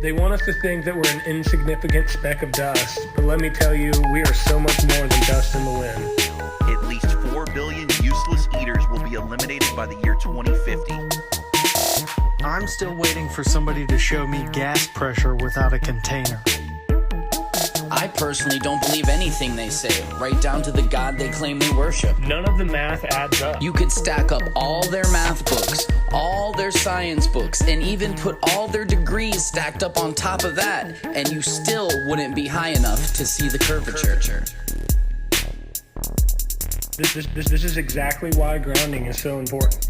They want us to think that we're an insignificant speck of dust, but let me tell you, we are so much more than dust in the wind. At least 4 billion useless eaters will be eliminated by the year 2050. I'm still waiting for somebody to show me gas pressure without a container. I personally don't believe anything they say, right down to the God they claim they worship. None of the math adds up. You could stack up all their math books, all their science books, and even put all their degrees stacked up on top of that, and you still wouldn't be high enough to see the curvature. This is exactly why grounding is so important.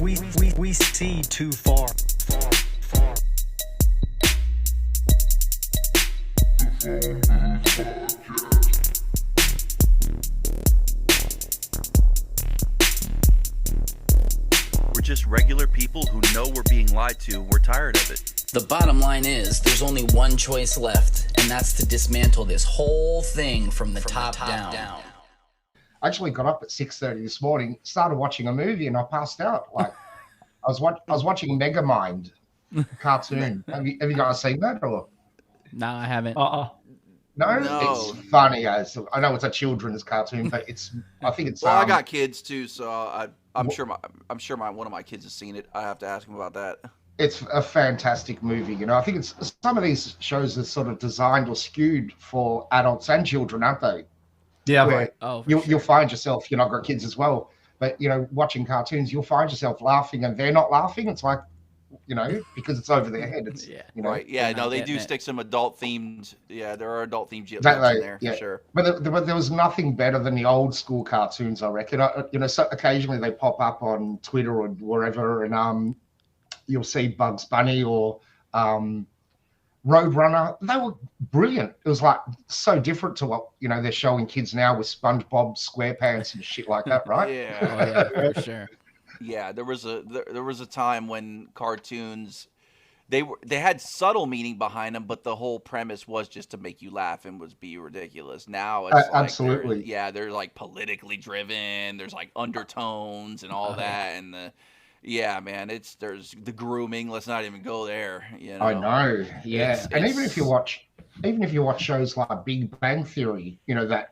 We see too far. We're just regular people who know we're being lied to. We're tired of it. The bottom line is, there's only one choice left, and that's to dismantle this whole thing from the top down. I actually got up at 6:30 this morning, started watching a movie, and I passed out. Like I was watching Megamind cartoon. Have you guys seen that? Or No, I haven't. no, No. It's funny. I know it's a children's cartoon, but I think it's. Well, I got kids too, so I'm sure one of my kids has seen it. I have to ask him about that. It's a fantastic movie. You know, I think it's some of these shows are sort of designed or skewed for adults and children, aren't they? Yeah, Where Oh, for you'll sure. find yourself, you're not got kids as well, but you know, watching cartoons, you'll find yourself laughing and they're not laughing. It's like, you know, because it's over their head. It's Yeah. you know, Right? Yeah. they're No, not they getting do it. stick some adult themed. Yeah, there are adult themed jokes Exactly, in there yeah. for sure. But there was nothing better than the old school cartoons, I reckon. You know, so occasionally they pop up on Twitter or wherever, and you'll see Bugs Bunny or Roadrunner. They were brilliant. It was like so different to what, you know, they're showing kids now with SpongeBob SquarePants and shit like that, right? Yeah. Oh, yeah, for sure. Yeah, there was a time when cartoons they had subtle meaning behind them, but the whole premise was just to make you laugh and was be ridiculous. Now it's like Absolutely. they're like politically driven. There's like undertones and all Oh, that, and man, there's the grooming. Let's not even go there. You know, I know, yeah. It's- And even it's- if you watch shows like Big Bang Theory, you know, that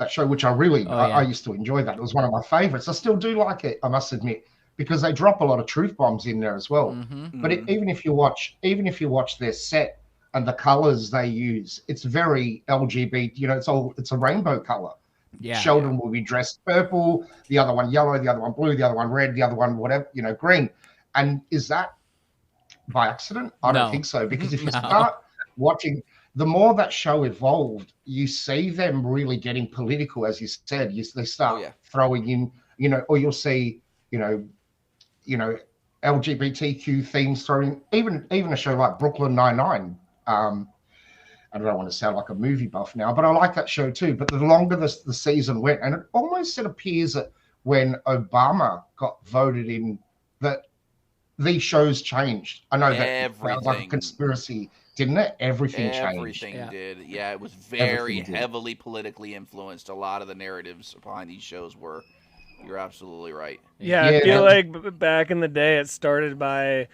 show, which I really Oh, yeah. I used to enjoy. That it was one of my favorites. I still do like it, I must admit, because they drop a lot of truth bombs in there as well. Mm-hmm. But even if you watch their set and the colors they use, it's very LGBT. You know, it's a rainbow color. Yeah. Sheldon will be dressed purple, the other one yellow, the other one blue, the other one red, the other one whatever, you know, green. And is that by accident? I No. don't think so. Because if you No. start watching, the more that show evolved, you see them really getting political, as you said. They start throwing in, you know, or you'll see, you know, LGBTQ themes thrown in. Even a show like Brooklyn Nine-Nine. I don't want to sound like a movie buff now, but I like that show too. But the longer the season went, and it appears that when Obama got voted in, that these shows changed. I know that sounds like a Everything. conspiracy, didn't it? Everything changed. Everything Yeah. did. Yeah, it was very Everything did. heavily politically influenced. A lot of the narratives behind these shows were. You're absolutely right. Yeah, Yeah. I feel like back in the day it started by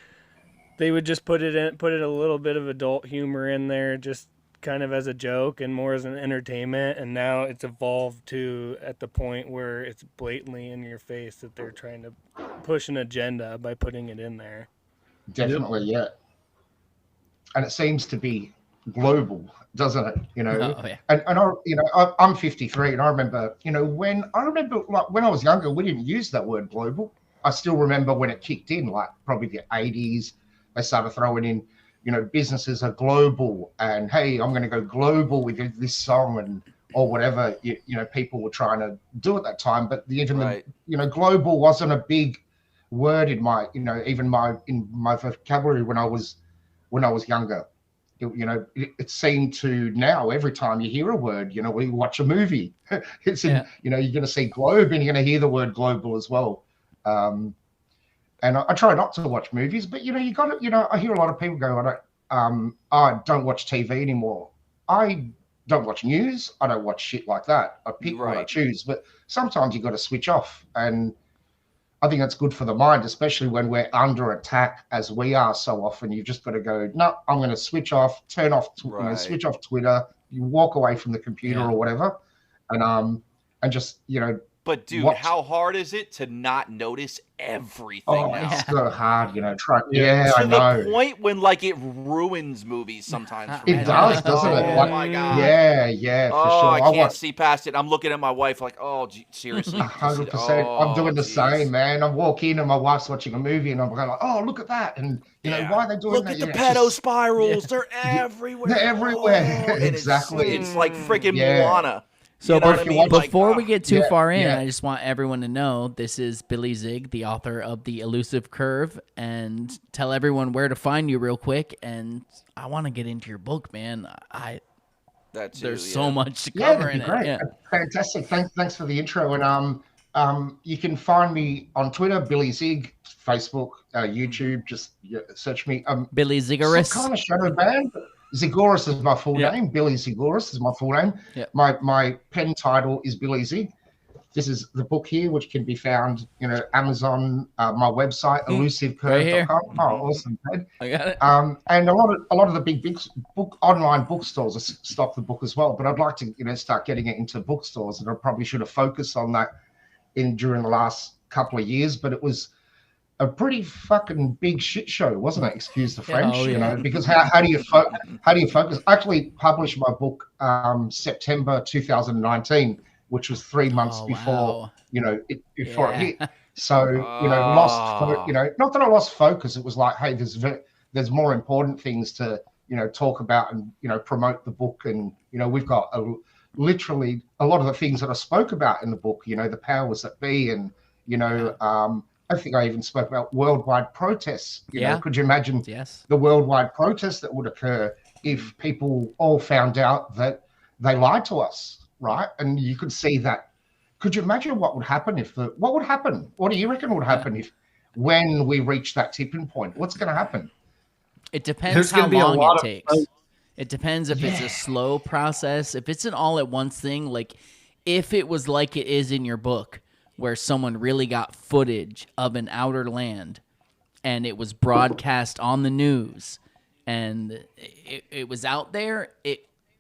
they would just put it a little bit of adult humor in there, just kind of as a joke and more as an entertainment, and now it's evolved to at the point where it's blatantly in your face that they're trying to push an agenda by putting it in there. Definitely, yeah. And it seems to be global, doesn't it? You know, Oh, yeah. and I'm 53, and I remember, you know, when I was younger, we didn't use that word global. I still remember when it kicked in, like probably the 80s. They started throwing in, you know, businesses are global, and hey, I'm going to go global with this song or whatever. You know, people were trying to do at that time, but Right. you know, global wasn't a big word in my, you know, in my vocabulary when I was younger. It seemed to now every time you hear a word, you know, when you watch a movie, it's in, Yeah. you know, you're going to see globe and you're going to hear the word global as well. And I try not to watch movies, but, you know, I hear a lot of people go, I don't watch TV anymore. I don't watch news. I don't watch shit like that. I pick what I choose. But sometimes you got to switch off, and I think that's good for the mind, especially when we're under attack as we are so often. You've just got to go, no, I'm going to switch off, turn off, switch off Twitter. You walk away from the computer or whatever, and just But dude, how hard is it to not notice everything now? It's so hard, try. To I know. the point when it ruins movies sometimes. For it does, doesn't it? Oh my god. Yeah, for sure. I can't see past it. I'm looking at my wife like, oh, seriously. 100%. I'm doing the same, man. I walk in and my wife's watching a movie and I'm going like, oh, look at that, and why are they doing that? Look at the pedo spirals. They're everywhere. They're everywhere. Oh, exactly. It's like freaking Moana. So before we get too far in, yeah. I just want everyone to know this is Billy Zig, the author of The Elusive Curve, and tell everyone where to find you real quick. And I want to get into your book, man. There's so much to cover in great. it. Yeah. Fantastic. Thanks for the intro. And you can find me on Twitter, Billy Zig, Facebook, YouTube. Just search me. Billy Zigorous. Some kind of shadow band. Zigorous is my full name. Billy Zigorous is my full name. Yep. My pen title is Billy Zig. This is the book here, which can be found, Amazon, my website, elusivecurve.com. Oh, awesome, Ted. I got it. And a lot of the big online bookstores stock the book as well. But I'd like to, start getting it into bookstores, and I probably should have focused on that during the last couple of years. But it was a pretty fucking big shit show, wasn't it? Excuse the French, because how do you focus? I actually published my book September 2019, which was 3 months before it hit. So not that I lost focus. It was like, hey, there's more important things to talk about and promote the book, and we've got literally a lot of the things that I spoke about in the book. The powers that be, and I think I even spoke about worldwide protests. Could you imagine the worldwide protests that would occur if people all found out that they lied to us, right? And you could see that. Could you imagine what would happen what would happen? What do you reckon would happen when we reach that tipping point? What's going to happen? It depends how long it takes. It depends if it's a slow process, if it's an all at once thing, like if it was like it is in your book, where someone really got footage of an outer land and it was broadcast on the news and it was out there,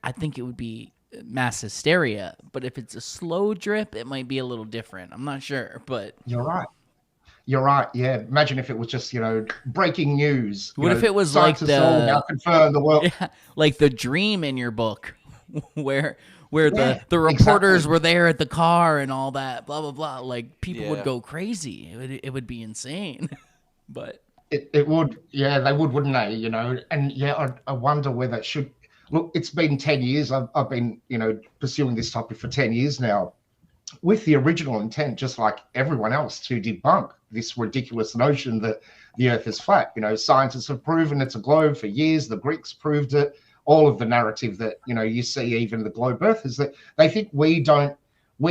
I think it would be mass hysteria. But if it's a slow drip, it might be a little different. I'm not sure, but... You're right, yeah. Imagine if it was just, breaking news. What if it was like now confirm the world... Yeah, like the dream in your book where the reporters were there at the car and all that, blah, blah, blah. Like, people would go crazy. It would be insane. But it would, they would, wouldn't they? And I wonder whether it should. Look, it's been 10 years. I've been, pursuing this topic for 10 years now, with the original intent, just like everyone else, to debunk this ridiculous notion that the Earth is flat. Scientists have proven it's a globe for years. The Greeks proved it. All of the narrative that you see, even the globe Earth, is that they think we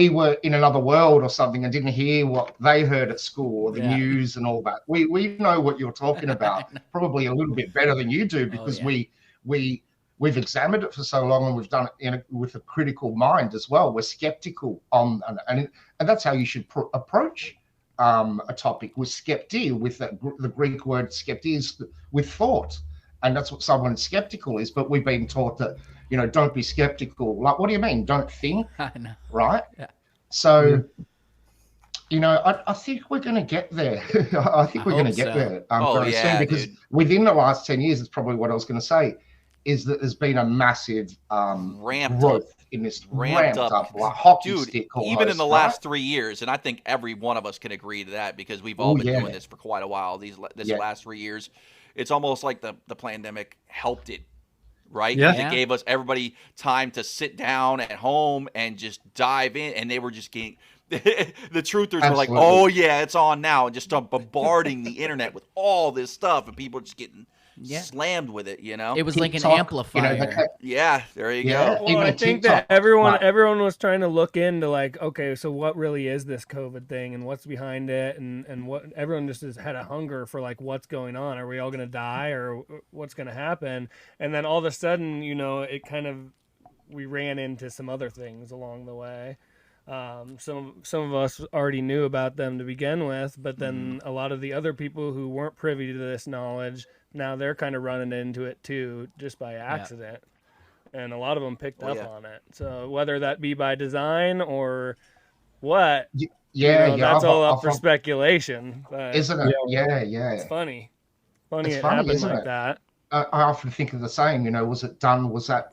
were in another world or something and didn't hear what they heard at school or the news and all that. We know what you're talking about, probably a little bit better than you do, because we've examined it for so long, and we've done it with a critical mind as well. We're skeptical and that's how you should approach a topic, with skepti, with the Greek word skepti, with thought. And that's what someone skeptical is. But we've been taught that, don't be skeptical. Like, what do you mean? Don't think, I know. Right? Yeah. So, I think we're going to get there. I think we're going to get there very soon, because within the last 10 years, it's probably what I was going to say, is that there's been a massive growth in this ramped up like hockey stick almost, even in the last 3 years. And I think every one of us can agree to that, because we've all been doing this for quite a while. This last 3 years. It's almost like the pandemic helped it, right? Yeah. It gave us everybody time to sit down at home and just dive in, and they were just getting the truthers were like, oh yeah, it's on now, and just start bombarding the internet with all this stuff, and people just getting slammed with it, It was like an amplifier. There you go. Well, I think that everyone was trying to look into, like, okay, so what really is this COVID thing, and what's behind it, and what everyone just had a hunger for, like, what's going on? Are we all going to die, or what's going to happen? And then all of a sudden, it kind of we ran into some other things along the way. Some of us already knew about them to begin with, but then a lot of the other people who weren't privy to this knowledge, now they're kind of running into it too, just by accident. And a lot of them picked up on it. So whether that be by design or what, that's all up for speculation. But, isn't it? Yeah. It's funny. It's funny, happened isn't like it? that. I often think of the same. Was it done? Was that?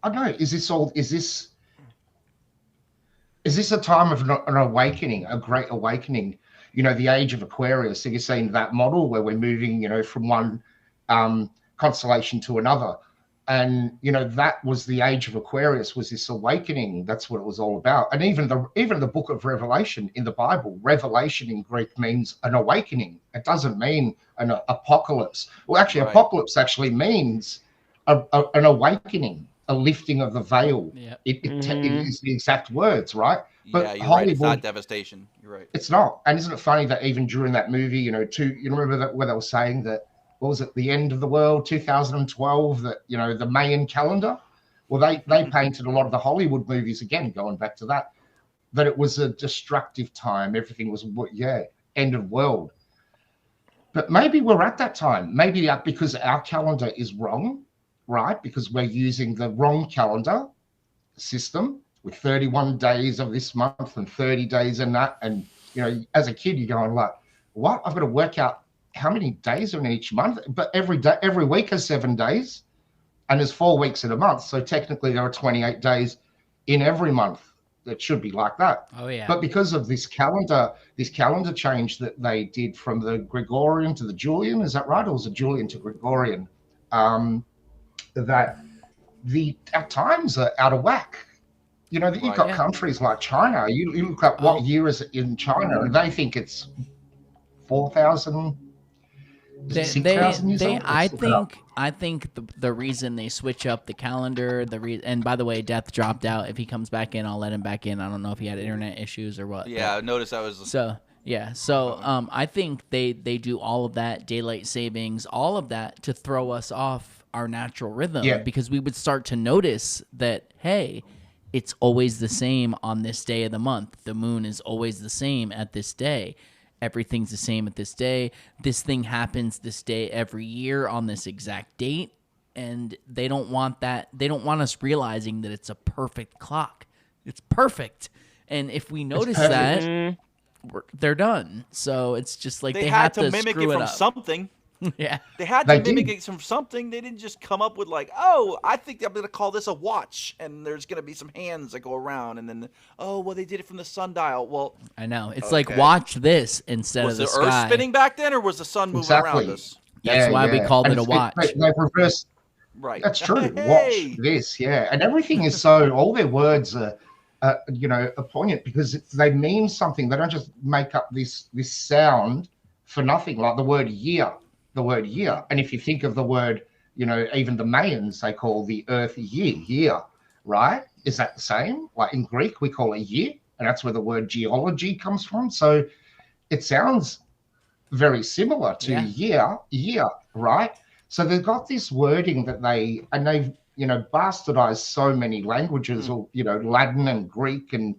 I don't know. Is this a time of an awakening, a great awakening? The age of Aquarius. So you're seeing that model where we're moving, from one constellation to another. And, that was the age of Aquarius, was this awakening. That's what it was all about. And even the book of Revelation in the Bible, revelation in Greek means an awakening. It doesn't mean an apocalypse. Well, actually, apocalypse actually means an awakening, a lifting of the veil. Yeah. It is the exact words, right? But you're right. It's not devastation. You're right. It's not. And isn't it funny that even during that movie, you remember that where they were saying that, what was it, the end of the world, 2012, that, the Mayan calendar? Well, they painted a lot of the Hollywood movies, again, going back to that it was a destructive time. Everything was, end of world. But maybe we're at that time. Maybe because our calendar is wrong, right? Because we're using the wrong calendar system with 31 days of this month and 30 days in that. And, as a kid, you're going like, what? I've got to work out how many days are in each month, but every week has 7 days, and there's 4 weeks in a month. So technically there are 28 days in every month. That should be like that. Oh yeah. But because of this calendar change that they did from the Gregorian to the Julian, is that right? Or was it Julian to Gregorian? That our times are out of whack. You've got countries like China. You look up what year is it in China, and they think it's 4,000. I think the reason they switch up the calendar, and by the way, Death dropped out. If he comes back in, I'll let him back in. I don't know if he had internet issues or what. Yeah, I noticed that was I think they do all of that, daylight savings, all of that to throw us off our natural rhythm, because we would start to notice that, hey, it's always the same on this day of the month. The moon is always the same at this day. Everything's the same at this day. This thing happens this day every year on this exact date. And they don't want that. They don't want us realizing that it's a perfect clock. It's perfect. And if we notice that, they're done. So it's just like they had have to mimic it from something. Yeah. They had to mimic it from something. They didn't just come up with like, oh, I think I'm going to call this a watch, and there's going to be some hands that go around, and then, oh, well, they did it from the sundial. Well, I know. It's like, watch this instead of the sky. Was the Earth spinning back then, or was the sun moving around us? That's why we called it a watch. They reversed. Right. That's true. Watch this, And everything is so, all their words are, poignant because they mean something. They don't just make up this sound for nothing, like the word year. And if you think of the word, even the Mayans, they call the earth year, right? Is that the same? Like in Greek, we call it year, and that's where the word geology comes from. So it sounds very similar to year, right? So they've got this wording that they've, bastardized so many languages, or, Latin and Greek, and,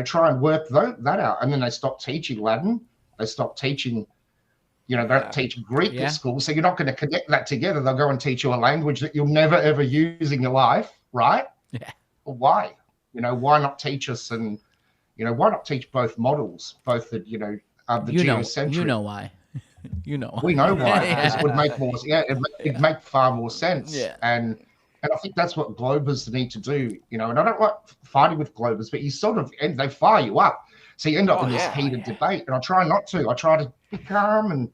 try and work that out. And then they stop teaching Latin. They stop teaching, they don't teach Greek at school. So you're not going to connect that together. They'll go and teach you a language that you'll never, ever use in your life, right? Yeah. Well, why? Why not teach us, and, why not teach both models, both the, the geocentric. You know why. You know. We know why. Because it would make more. It'd make far more sense. Yeah. And I think that's what Globers need to do. And I don't like fighting with Globers, but you sort of they fire you up, so you end up in this heated debate. And I try not to. I try to be calm, and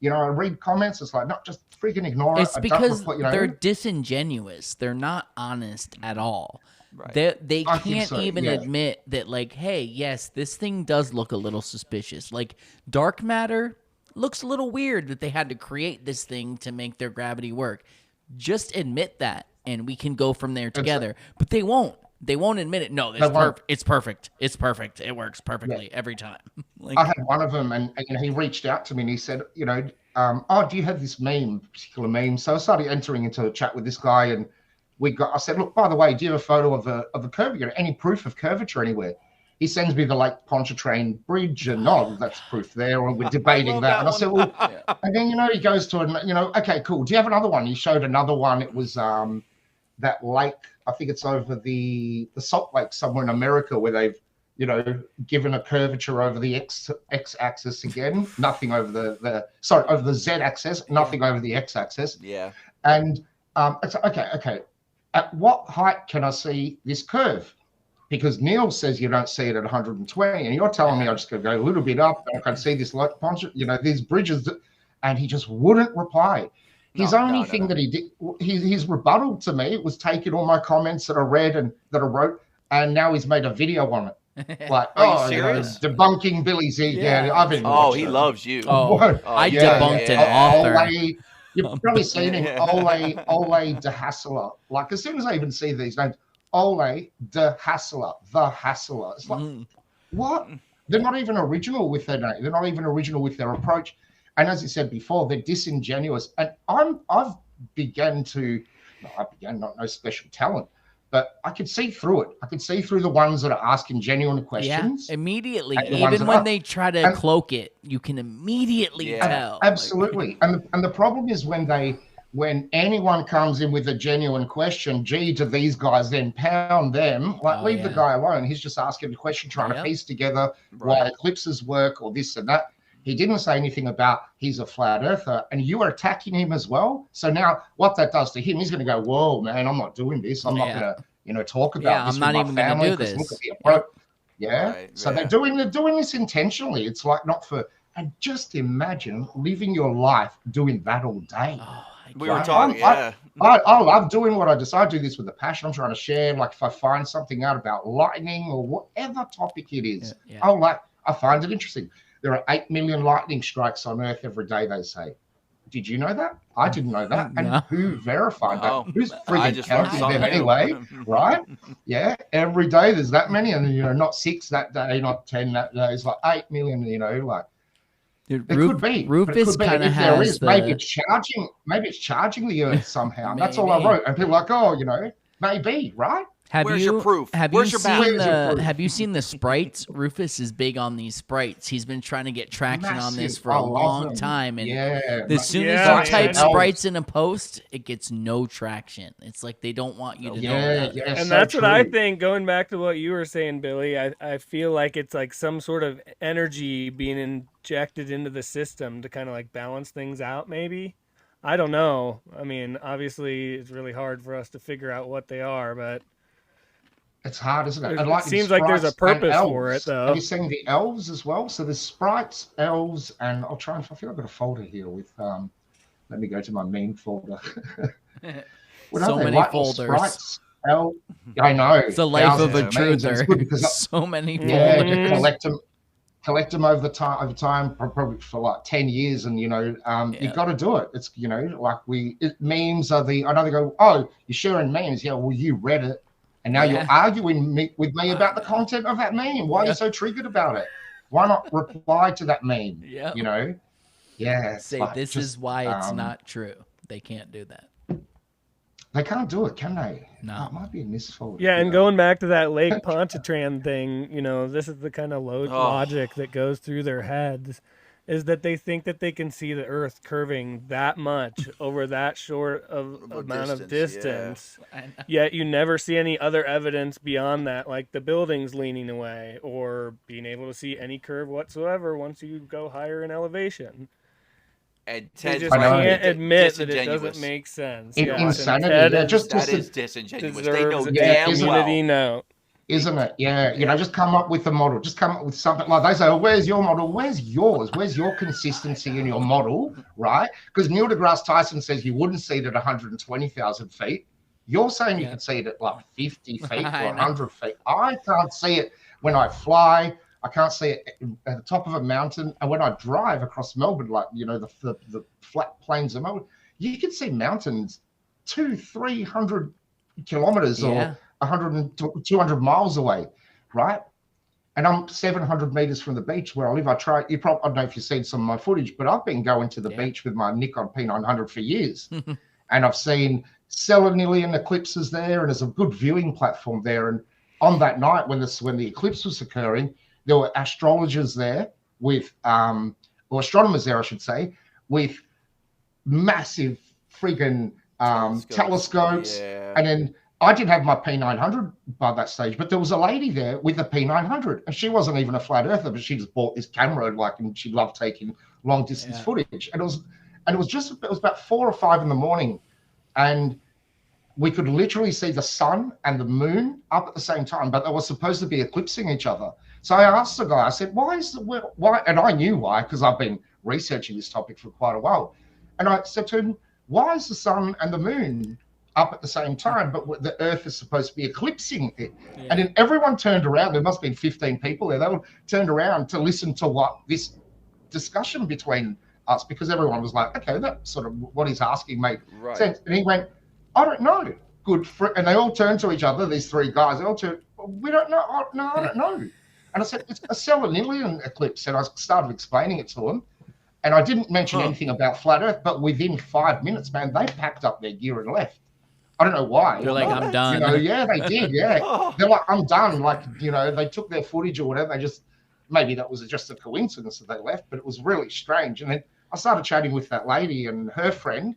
I read comments. It's like, not just freaking ignore it. It's because they're disingenuous. They're not honest at all. Right. They can't even admit that, like, hey, yes, this thing does look a little suspicious. Like, dark matter looks a little weird that they had to create this thing to make their gravity work. Just admit that, and we can go from there together. But they won't. They won't admit it. No, it's perfect. It's perfect. It works perfectly every time. I had one of them, and he reached out to me, and he said, do you have this particular meme? So I started entering into a chat with this guy, and I said, look, by the way, do you have a photo of a curve? You got any proof of curvature anywhere? He sends me the Lake Pontchartrain Bridge, and that's proof there. And we're debating that. And I said, well, and then he goes to okay, cool. Do you have another one? He showed another one. It was that lake. I think it's over the Salt Lake somewhere in America where they've given a curvature over the x-axis again. Nothing over over the z-axis. Nothing over the x-axis. Yeah. And it's okay. At what height can I see this curve? Because Neil says you don't see it at 120, and you're telling me I just got to go a little bit up and I can see this like these bridges, and he just wouldn't reply. His only thing that he did, his rebuttal to me was taking all my comments that I read and that I wrote, and now he's made a video on it. Like, debunking Billy's ego. Yeah, I've been. He loves you. I debunked an author. You've probably seen him, Ole de Hassler. Like, as soon as I even see these names, Ole de Hassler, the Hassler. It's like, what? They're not even original with their name. They're not even original with their approach. And as I said before, they're disingenuous. And I've begun not no special talent, but I could see through it. I could see through the ones that are asking genuine questions. Yeah, immediately. Even when they try to cloak it, you can immediately tell. Absolutely. And the problem is when anyone comes in with a genuine question, do these guys then pound them? Like, leave the guy alone. He's just asking a question, trying to piece together why eclipses work or this and that. He didn't say anything about he's a flat earther, and you are attacking him as well. So now what that does to him, he's going to go, whoa, man, I'm not doing this. I'm not going to, talk about this with my family because look at the approach. So they're doing this intentionally. It's like not for, and just imagine living your life doing that all day. We were talking, I love doing what I decide. I do this with a passion. I'm trying to share. Like, if I find something out about lightning or whatever topic it is, I find it interesting. There are 8 million lightning strikes on Earth every day, they say. Did you know that? I didn't know that. And who verified that? Who's freaking counting them anyway, right? Yeah, every day there's that many, and not 6 that day, not 10 that day. It's like 8 million. Dude, it could be. Rufus kind of has maybe it's charging the Earth somehow. That's all I wrote, and people are like, maybe, right? Where's your proof? Have you seen the sprites? Rufus is big on these sprites. He's been trying to get traction on this for a long time. And as soon as you type sprites in a post, it gets no traction. It's like they don't want you to know that. And that's what I think, going back to what you were saying, Billy, I feel like it's like some sort of energy being injected into the system to kind of like balance things out, maybe. I don't know. I mean, obviously, it's really hard for us to figure out what they are, but it's hard, isn't it? It seems like there's a purpose for it, though. Have you seen the elves as well? So there's sprites, elves, and I feel I've got a folder here with, let me go to my meme folder. So many folders. Sprites, elves, I know. It's the life of a truther. So many folders. Yeah, collect them over time, probably for like 10 years, and you've got to do it. It's memes are I know they go, oh, you're sharing memes. Yeah, well, you read it. And now you're arguing with me about the content of that meme. Why are you so triggered about it? Why not reply to that meme? Yeah. Say, this is why it's not true. They can't do that. They can't do it, can they? No. Oh, it might be in this folder. Yeah, and going back to that Lake Pontchartrain thing, this is the kind of logic that goes through their heads, is that they think that they can see the Earth curving that much over that short of amount of distance. Yet you never see any other evidence beyond that, like the buildings leaning away or being able to see any curve whatsoever once you go higher in elevation. And Ted just can't admit that it doesn't make sense. Insanity. That is disingenuous. They know damn well. Isn't it? Yeah. Just come up with a model. Just come up with something like they say, oh, where's your model? Where's yours? Where's your consistency in your model, right? Because Neil deGrasse Tyson says you wouldn't see it at 120,000 feet. You're saying you can see it at like 50 feet or 100 feet. I can't see it when I fly. I can't see it at the top of a mountain. And when I drive across Melbourne, like, the flat plains of Melbourne, you can see mountains 200-300 kilometers or 200 miles away, right? And I'm 700 meters from the beach where I live. I don't know if you've seen some of my footage, but I've been going to the beach with my Nikon P900 for years. And I've seen selenium eclipses there, and there's a good viewing platform there. And on that night when the eclipse was occurring, there were astrologers there with, or astronomers there, I should say, with massive friggin' telescopes. Yeah. And then I didn't have my P900 by that stage, but there was a lady there with a P900, and she wasn't even a flat earther, but she just bought this camera, and she loved taking long distance footage. And it was about 4 or 5 in the morning, and we could literally see the sun and the moon up at the same time, but they were supposed to be eclipsing each other. So I asked the guy, I said, why? And I knew why, because I've been researching this topic for quite a while. And I said to him, why is the sun and the moon up at the same time, but the Earth is supposed to be eclipsing it? Yeah. And then everyone turned around. There must have been 15 people there. They all turned around to listen to what this discussion between us, because everyone was like, okay, that sort of what he's asking made sense. And he went, I don't know. And they all turned to each other, these 3 guys. They all turned, we don't know. I don't know. And I said, it's a selenium eclipse. And I started explaining it to them. And I didn't mention anything about flat Earth, but within 5 minutes, man, they packed up their gear and left. I don't know why. They're like, I'm done. Yeah, they did. Yeah. They're like, I'm done. Like, they took their footage or whatever. Maybe that was just a coincidence that they left, but it was really strange. And then I started chatting with that lady and her friend,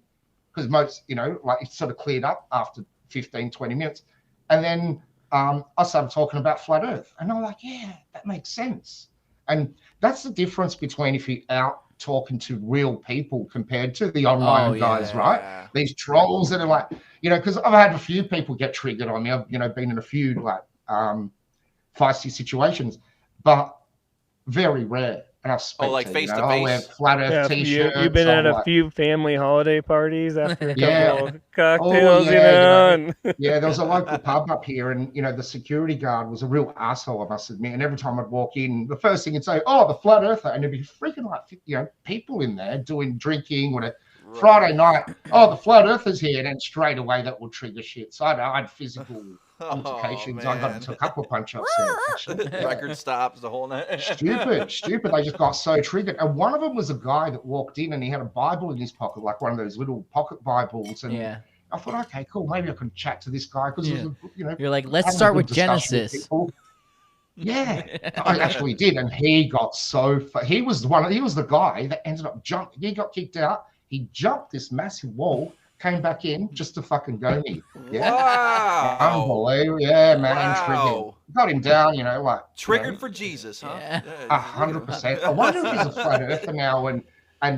because most, it sort of cleared up after 15, 20 minutes. And then I started talking about flat Earth. And I'm like, yeah, that makes sense. And that's the difference between if you're out talking to real people compared to the online guys, right? These trolls that are like, because I've had a few people get triggered on me. I've, been in a few feisty situations, but very rare. And I've spoken like face to face. I wear flat Earth t-shirts. You've been at a few family holiday parties after a couple of cocktails, and there was a local pub up here, and the security guard was a real asshole, I must admit. And every time I'd walk in, the first thing he'd say, "Oh, the flat earther," and there'd be freaking people in there drinking, whatever. Right. Friday night, the flat earthers here, and then straight away that will trigger shit. So I had physical altercations. I got into a couple of punch-ups there, actually. Record stops, the whole night. Stupid. They just got so triggered. And one of them was a guy that walked in and he had a Bible in his pocket, like one of those little pocket Bibles. And I thought, okay, cool.Maybe I can chat to this guy because you're like, let's start with Genesis. I actually did, and he got he was the guy that ended up jumping. He got kicked out. He jumped this massive wall, came back in just to fucking go me. Yeah. Wow. Unbelievable. Yeah, man. Wow. Got him down, Triggered for Jesus, huh? 100%. I wonder if he's a flat earther now and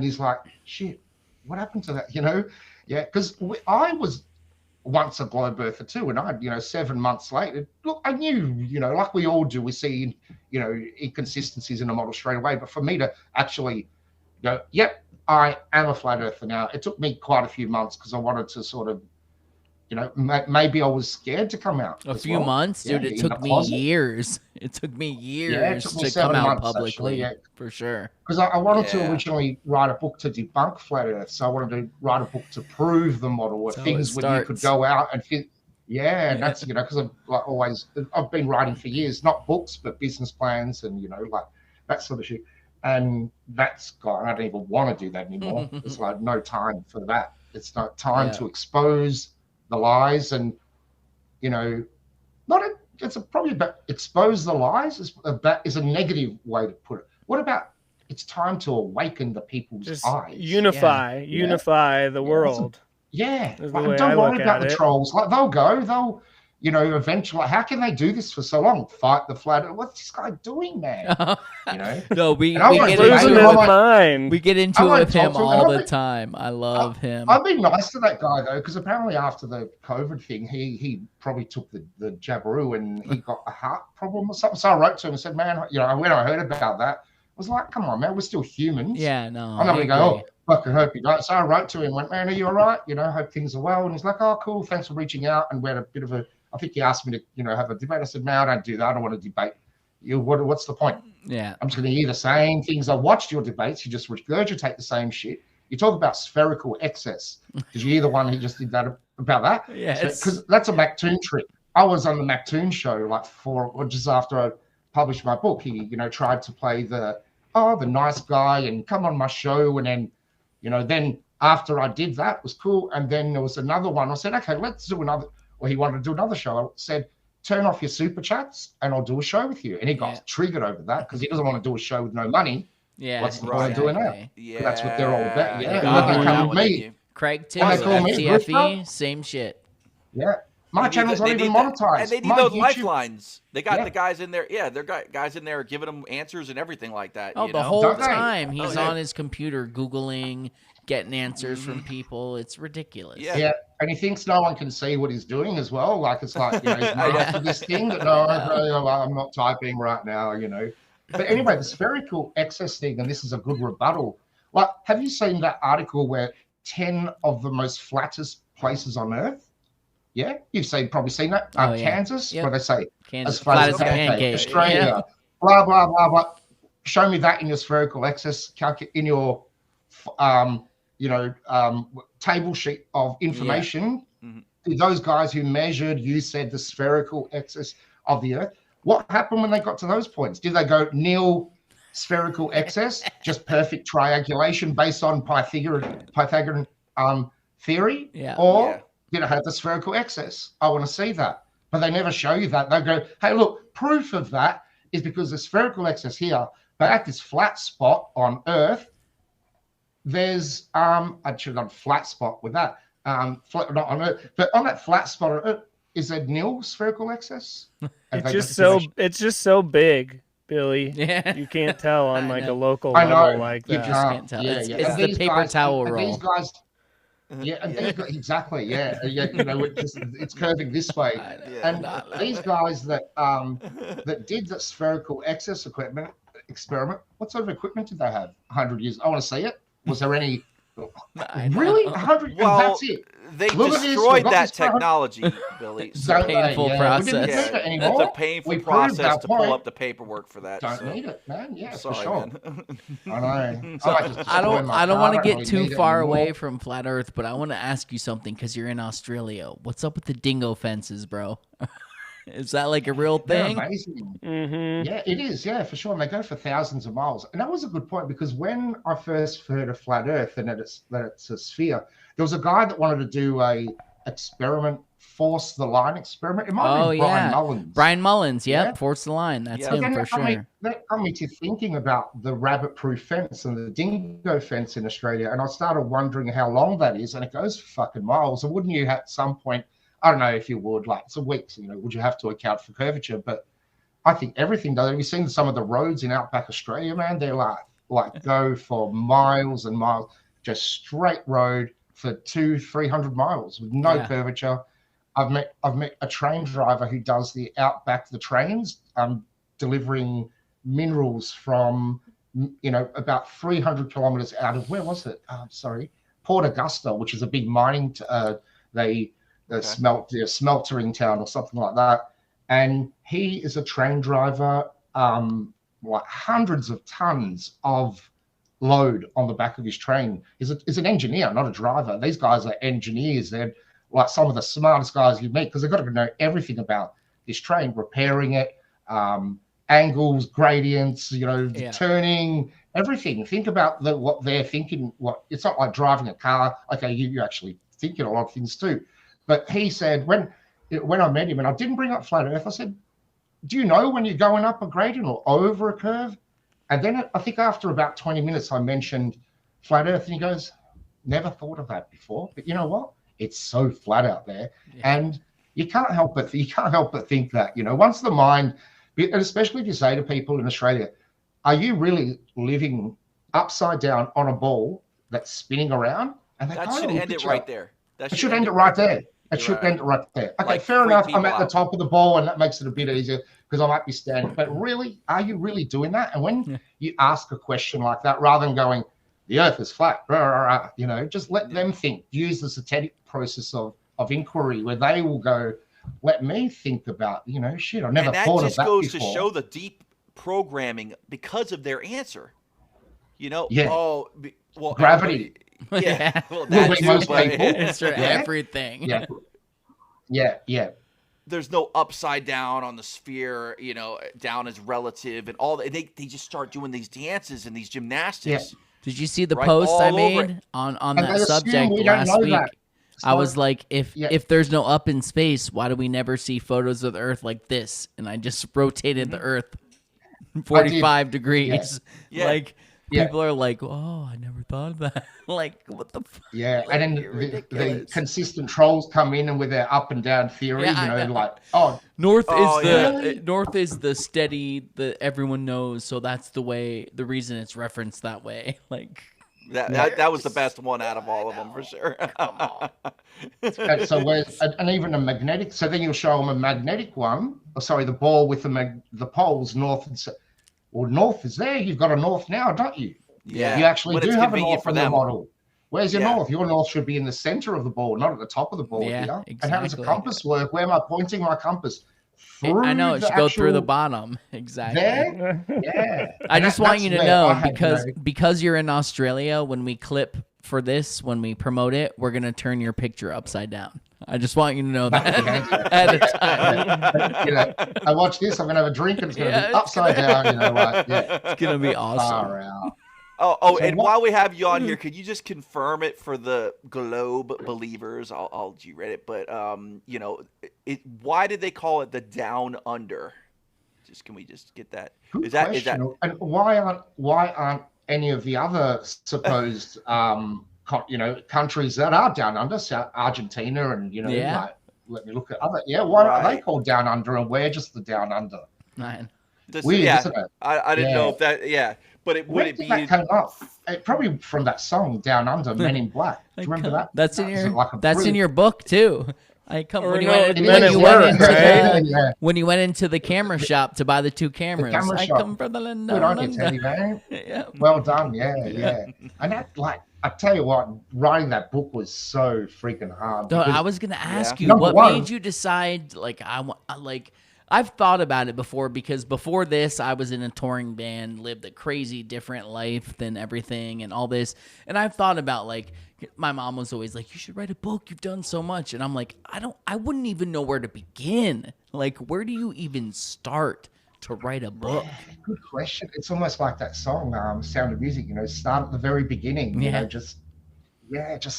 he's like, shit, what happened to that? Yeah, because I was once a globe earther too, and I, 7 months later, look, I knew, like we all do, we see, inconsistencies in the model straight away. But for me to actually go, yep, I am a flat earther now. It took me quite a few months because I wanted to sort of, maybe I was scared to come out. A few months, dude. It took me years. It took me years to come out publicly, for sure. Because I wanted to originally write a book to debunk flat Earth. So I wanted to write a book to prove the model, or things where you could go out and fit. Yeah, and that's because I've been writing for years, not books but business plans and like that sort of shit. And that's gone. I don't even want to do that anymore. It's like no time for that. It's not time to expose the lies, and probably about expose the lies is a negative way to put it. What about it's time to awaken the people's eyes, unify the world. Don't worry about the trolls. Like they'll eventually, how can they do this for so long? Fight the flat earth. What's this guy doing, man? No, we get into it with him all the time. I love him. I've been nice to that guy though, because apparently after the COVID thing, he probably took the jabberoo and he got a heart problem or something. So I wrote to him and said, man, when I heard about that, I was like, come on, man, we're still humans. Yeah, no. I'm not going to go, fucking hope you don't. So I wrote to him, went, man, are you all right? Hope things are well. And he's like, oh, cool, thanks for reaching out. And we had a bit of I think he asked me to, have a debate. I said, no, I don't do that. I don't want to debate you. What's the point? Yeah. I'm just going to hear the same things. I watched your debates. You just regurgitate the same shit. You talk about spherical excess. Did you hear the one he just did that about that? Yeah. Because that's a MacToon trick. I was on the MacToon show just after I published my book. He, tried to play the nice guy and come on my show. And then, then after I did that, it was cool. And then there was another one. I said, okay, let's do another. Well, he wanted to do another show. I said, turn off your super chats and I'll do a show with you. And he got triggered over that because he doesn't want to do a show with no money. Yeah. What's the point of doing that? Yeah. That's what they're all about. Yeah. got And they come with me. Craig too. And they call me FTFE, same shit. Yeah. My channel's not even monetized. And they need those lifelines. They got the guys in there. Yeah, they're guys in there giving them answers and everything like that. Oh, you the know? whole time he's on his computer Googling, getting answers from people. It's ridiculous. Yeah. And he thinks no one can see what he's doing as well. Like, it's like, you know, he's mastered this thing that I'm not typing right now, you know. But anyway, the spherical excess thing, and this is a good rebuttal. Like, have you seen that article where 10 of the most flattest places on Earth? Yeah, you've probably seen that. Kansas, where they say Kansas, as flat as a pancake. Australia, blah blah blah blah. Show me that in your spherical axis, in your table sheet of information. Those guys who measured, you said the spherical axis of the Earth. What happened when they got to those points? Did they go nil spherical excess, just perfect triangulation based on Pythagorean theory, or did it have the spherical excess? I want to see that. But they never show you that. They go, hey, look, proof of that is because the spherical excess here, but at this flat spot on Earth, there's, I should have gone flat spot with that. Not on Earth, but on that flat spot on Earth, is there nil spherical excess? It's just so big, Billy. Yeah. You can't tell on like a local level like that. You just can't tell. It's the paper towel roll. These guys, exactly. Yeah, you know, it's curving this way. And these guys that did that spherical excess experiment, what sort of equipment did they have? 100 years. I want to see it. Was there any? Really? 100? Well, that's it. They destroyed that technology, Billy. It's a painful process. It's a painful process to pull up the paperwork for that. Don't need it, man. Yeah, sorry, for sure. Man. I know. So I don't want to get too far away from flat Earth, but I want to ask you something because you're in Australia. What's up with the dingo fences, bro? Is that like a real thing? They're amazing. Yeah, it is. Yeah, for sure. And they go for thousands of miles. And that was a good point because when I first heard of flat Earth and that it's a sphere, there was a guy that wanted to do a experiment, force the line experiment. It might have been Brian Mullins. Brian Mullins, force the line. That's him for sure. That got me to thinking about the rabbit-proof fence and the dingo fence in Australia. And I started wondering how long that is. And it goes for fucking miles. And wouldn't you at some point, I don't know if you would, like it's a week, you know, would you have to account for curvature? But I think everything does. Have you seen some of the roads in outback Australia, man? They're like go for miles and miles, just straight road for 200-300 miles with no curvature. I've met a train driver who does the outback, the trains, delivering minerals from, you know, about 300 kilometers out of, where was it? Port Augusta, which is a big mining, smeltering town or something like that. And he is a train driver, like hundreds of tons of load on the back of his train. He's an engineer, not a driver. These guys are engineers. They're like some of the smartest guys you meet because they've got to know everything about this train, repairing it, angles, gradients, you know, turning, everything. Think about what they're thinking. It's not like driving a car. Okay, you actually thinking a lot of things too. But he said when I met him, and I didn't bring up flat Earth, I said, do you know when you're going up a gradient or over a curve? And then I think after about 20 minutes, I mentioned flat Earth, and he goes, never thought of that before. But you know what? It's so flat out there, and you can't help but think that, you know, once the mind, and especially if you say to people in Australia, are you really living upside down on a ball that's spinning around? And that should end it right there. It should end it right there. It should end it right there. Okay, like fair enough. I'm at the top of the ball, and that makes it a bit easier because I might be standing. But really, are you really doing that? And when you ask a question like that, rather than going, the Earth is flat, you know, just let them think. Use the synthetic process of inquiry where they will go, let me think about, you know, shit, I never thought of that before. And that just goes to show the deep programming because of their answer. You know, gravity. Yeah, well, that too, most but people. It's for everything. Yeah. There's no upside down on the sphere, you know, down is relative and all that. They just start doing these dances and these gymnastics Did you see the Right, post all I over made it. on And that they assume subject we don't last know week? that. I was like, if Yeah. if there's no up in space, why do we never see photos of the Earth like this? And I just rotated the Earth 45 degrees. Yeah. Like Yeah. people are like, oh, I never thought of that. Like, what the fuck? Yeah, Like, and you're then the ridiculous. consistent trolls come in and with their up and down theory, Yeah, I know. like, oh, North Oh, is the yeah. Really? North is the steady that everyone knows, so that's the reason it's referenced that way. Like That was the best one out of all of them for sure. come on. and so and even a magnetic. So then you'll show them a magnetic one. Oh, sorry, the ball with the poles north and south. Well, north is there. You've got a north now, don't you? Yeah. You actually When do it's have a convenient north for on the them. model. Where's your Yeah. north? Your north should be in the center of the ball, not at the top of the ball Yeah, here. And how does a exactly. compass work? Where am I pointing my compass? I know it should go through the actual- bottom. Exactly. There? Yeah. I And just that- want that's you to where know I had, because you're in Australia, when we clip for this, when we promote it, we're gonna turn your picture upside down. I just want you to know that ahead of time. I watch this, I'm going to have a drink and it's going to Yeah, be it's upside down, like, yeah. It's gonna be awesome. Far out. Oh, So and what- while we have you on here, could you just confirm it for the Globe believers? I'll G-read it, but why did they call it the Down Under? Can we just get that? Good Is that question. And why aren't any of the other supposed countries that are down under, South Argentina and Yeah. like, let me look at other why aren't they Right. called down under and we're just the down under? Man. Weird, yeah, isn't it? I didn't know Yeah. if that but would When it did be that come up? Probably from that song Down Under, Men in Black. Do you remember that? That's in That was your like a that's in brilliant- your book too. I come Or when you no, went, Men when at you Work, went into right? Yeah. when you went into the camera shop to buy the two cameras. camera I shop. come from the land Good down on you, under. Teddy, man. Yeah. Well done, yeah. And that, like, I tell you what, writing that book was so freaking hard. Dude, because- I was gonna ask you, Number what one- made you decide? Like, I've thought about it before because before this, I was in a touring band, lived a crazy different life than everything and all this. And I've thought about, like, my mom was always like, you should write a book. You've done so much. And I'm like, I wouldn't even know where to begin. Like, where do you even start to write a book? Good question. It's almost like that song, Sound of Music, start at the very beginning, Yeah. just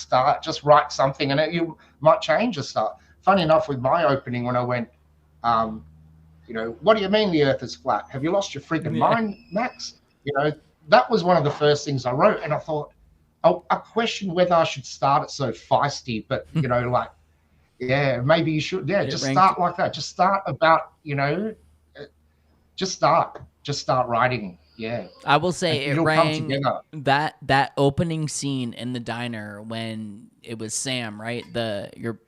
start, just write something and you might change or start. Funny enough, with my opening, when I went, what do you mean the earth is flat? Have you lost your freaking mind, Max? That was one of the first things I wrote. And I thought, I questioned whether I should start it so feisty, but, maybe you should. Yeah, just start like that. Just start about, just start writing. Yeah. I will say it It'll come rang together. that opening scene in the diner when it was Sam, right?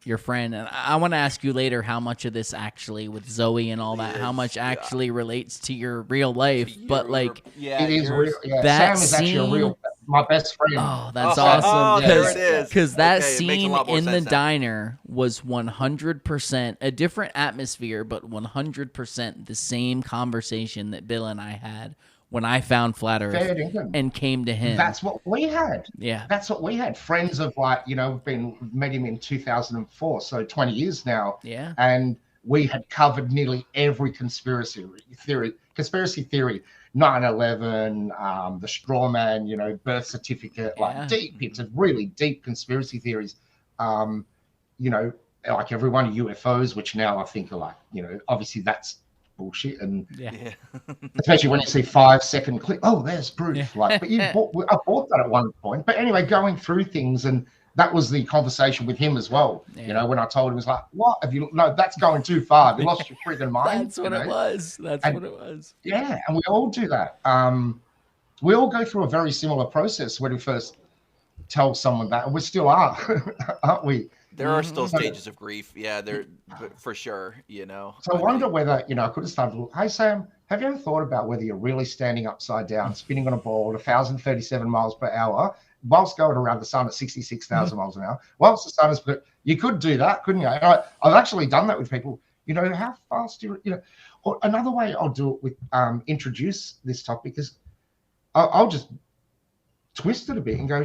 Your friend. And I want to ask you later how much of this actually with Zoe and all that, how much actually relates to your real life. But like, yeah, It is real. Yeah. that Sam is actually my best friend. oh, that's Oh, awesome. there it is. Because that Okay, it makes a scene lot more in the sense now. diner was 100% a different atmosphere, but 100% the same conversation that Bill and I had when I found Flat Earth Fair dinkum. and came to him. That's what we had. Yeah. That's what we had. Friends of we've met him in 2004, so 20 years now. Yeah. And we had covered nearly every conspiracy theory. 9/11, the straw man, birth certificate, Yeah. deep bits of really deep conspiracy theories. Like everyone, UFOs, which now I think are like, obviously that's bullshit. And Yeah. especially when you see 5-second clip, oh, there's proof. Yeah. Like, but I bought that at one point. But anyway, going through things, and that was the conversation with him as well. Yeah. When I told him, it was like, what have you? No, that's going too far. You lost your freaking mind. That's what it was. That's what it was. Yeah, and we all do that. We all go through a very similar process when we first tell someone that, and we still are, aren't we? There are still stages of grief. Yeah, there for sure. So I wonder whether, I could have started, hey, Sam, have you ever thought about whether you're really standing upside down, spinning on a ball at 1,037 miles per hour, whilst going around the sun at 66,000 miles an hour, whilst the sun is, you could do that, couldn't you? And I've actually done that with people. How fast do you, or another way I'll do it with, introduce this topic is I'll just twist it a bit and go,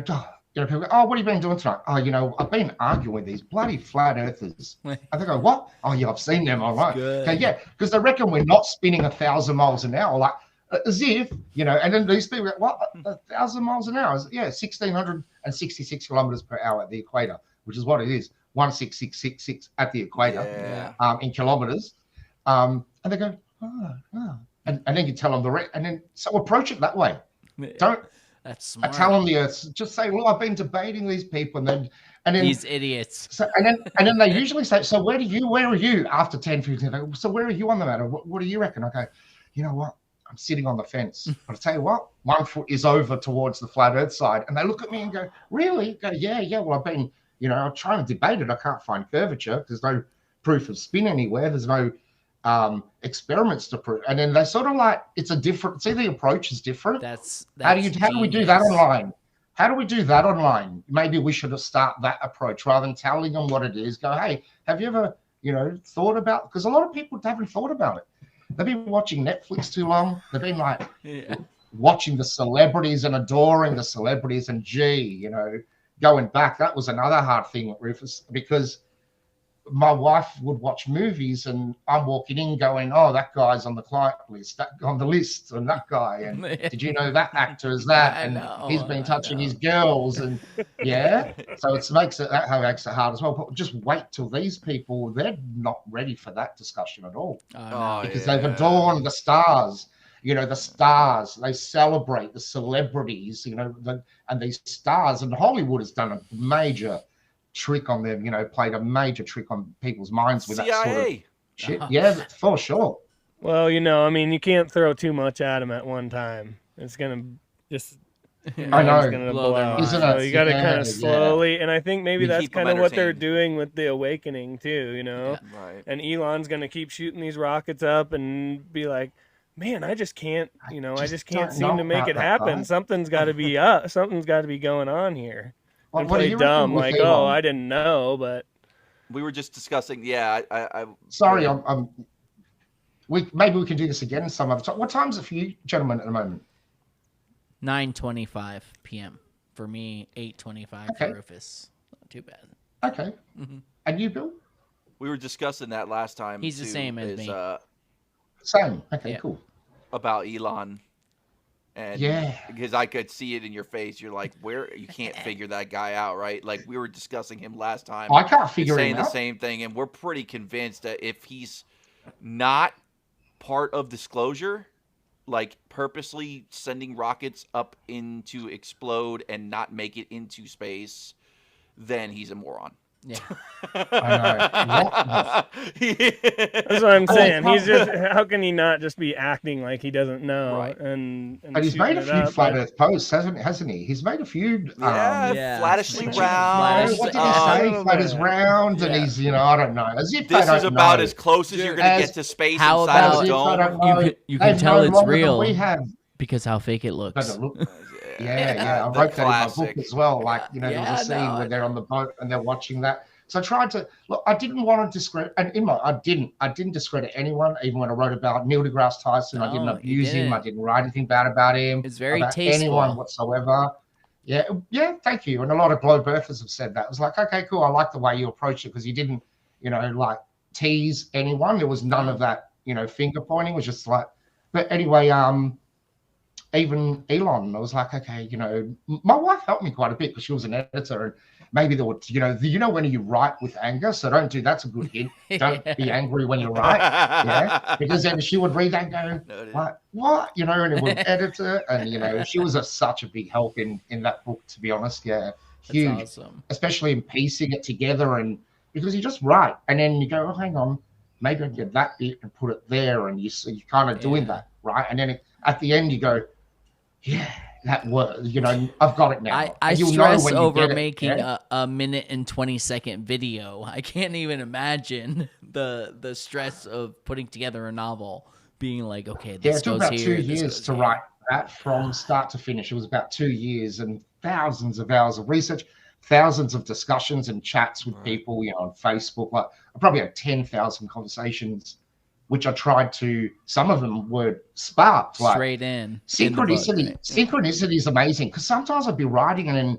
people go, oh, what have you been doing tonight? Oh, I've been arguing with these bloody flat earthers. And they go, what? Oh, yeah, I've seen them online. Good. Okay, yeah, because they reckon we're not spinning 1,000 miles an hour. Like, as if, and then these people go, what, 1,000 miles an hour? Yeah, 1,666 kilometers per hour at the equator, which is what it is, 16666 at the equator, in kilometers. And they go, and then you tell them the rest, and then so approach it that way. Don't. That's smart. I tell them just say, look, I've been debating these people, and then these idiots. So and then they usually say, so where are you after 10, 15? So where are you on the matter? What do you reckon? I go, you know what? I'm sitting on the fence. But I tell you what, 1 foot is over towards the flat Earth side, and they look at me and go, really? I go, yeah. Well, I've been, I'm trying to debate it. I can't find curvature. There's no proof of spin anywhere. There's no experiments to prove, and then they sort of like it's a different. See, the approach is different. That's how do we do that online? How do we do that online? Maybe we should start that approach rather than telling them what it is. Go, hey, have you ever thought about? Because a lot of people haven't thought about it. They've been watching Netflix too long. They've been like watching the celebrities and adoring the celebrities, and going back, that was another hard thing, Rufus, because my wife would watch movies and I'm walking in going, oh, that guy's on the client list, that on the list, and that guy, and did you know that actor is that, and he's been touching his girls, and so it makes it hard as well. But just wait till these people, they're not ready for that discussion at all, because they've adorned the stars. The stars, they celebrate the celebrities, and these stars, and Hollywood has done a major trick on them, played a major trick on people's minds with CIA. that sort of shit. Yeah, for sure. Well, you can't throw too much at them at one time. It's gonna just, I know, it's gonna blow out. Isn't So it? you got to kind of slowly, and I think maybe that's keep them kind of what they're entertained. doing with the awakening too. Right. And Elon's gonna keep shooting these rockets up and be like, man, I just can't, I just can't seem to make it happen. Something's got to be up. Something's got to be going on here. What And play dumb, like, oh, I didn't know, but we were just discussing. Yeah, I sorry, maybe we can do this again some other time. What time is it for you, gentlemen, at the moment? 9:25 p.m. for me. 8:25 for Rufus. Not too bad. Okay. And you, Bill? We were discussing that last time. He's the same as me. Same. Okay, cool. About Elon. And because I could see it in your face, you're like, "Where you can't figure that guy out, right?" Like we were discussing him last time. I can't figure him out. Saying the same thing, and we're pretty convinced that if he's not part of disclosure, like purposely sending rockets up into explode and not make it into space, then he's a moron. Yeah, I know. That's what I'm saying. He's just, how can he not just be acting like he doesn't know? Right. And he's made a few flat Earth posts, hasn't he? He's made a few. Flattishly round. What did he say? Flat is round, and he's, I don't know. As if this is about as close as you're going to get to space inside of a dome. You can tell it's real because how fake it looks. Yeah. I wrote that in my book as well. Like, there was a scene where they're on the boat and they're watching that. So I tried to look. I didn't want to discredit, and I didn't discredit anyone. Even when I wrote about Neil deGrasse Tyson, I didn't abuse him. I didn't write anything bad about him. It's very about tasteful. Anyone whatsoever. Yeah. Thank you. And a lot of glow birthers have said that. It was like, okay, cool. I like the way you approached it because you didn't, like tease anyone. There was none of that, finger pointing. It was just like, but anyway, even Elon, I was like, okay, my wife helped me quite a bit because she was an editor, and maybe there were, when you write with anger, so don't do that's a good hint. Don't be angry when you write, because then she would read that and go, like, what, and it would edit it, and she was such a big help in that book, to be honest, huge, awesome. Especially in piecing it together, and because you just write, and then you go, oh, hang on, maybe I get that bit and put it there, and you're kind of doing that, right, and then at the end you go. Yeah, that works. I've got it now. I stress over making a minute and 20-second video. I can't even imagine the stress of putting together a novel. Being like, okay, this goes it took here. about 2 years to write that from start to finish. It was about 2 years and thousands of hours of research, thousands of discussions and chats with people. On Facebook. Like I probably had 10,000 conversations. Which I tried to, some of them were sparked. Straight in. Synchronicity. Synchronicity is amazing because sometimes I'd be writing and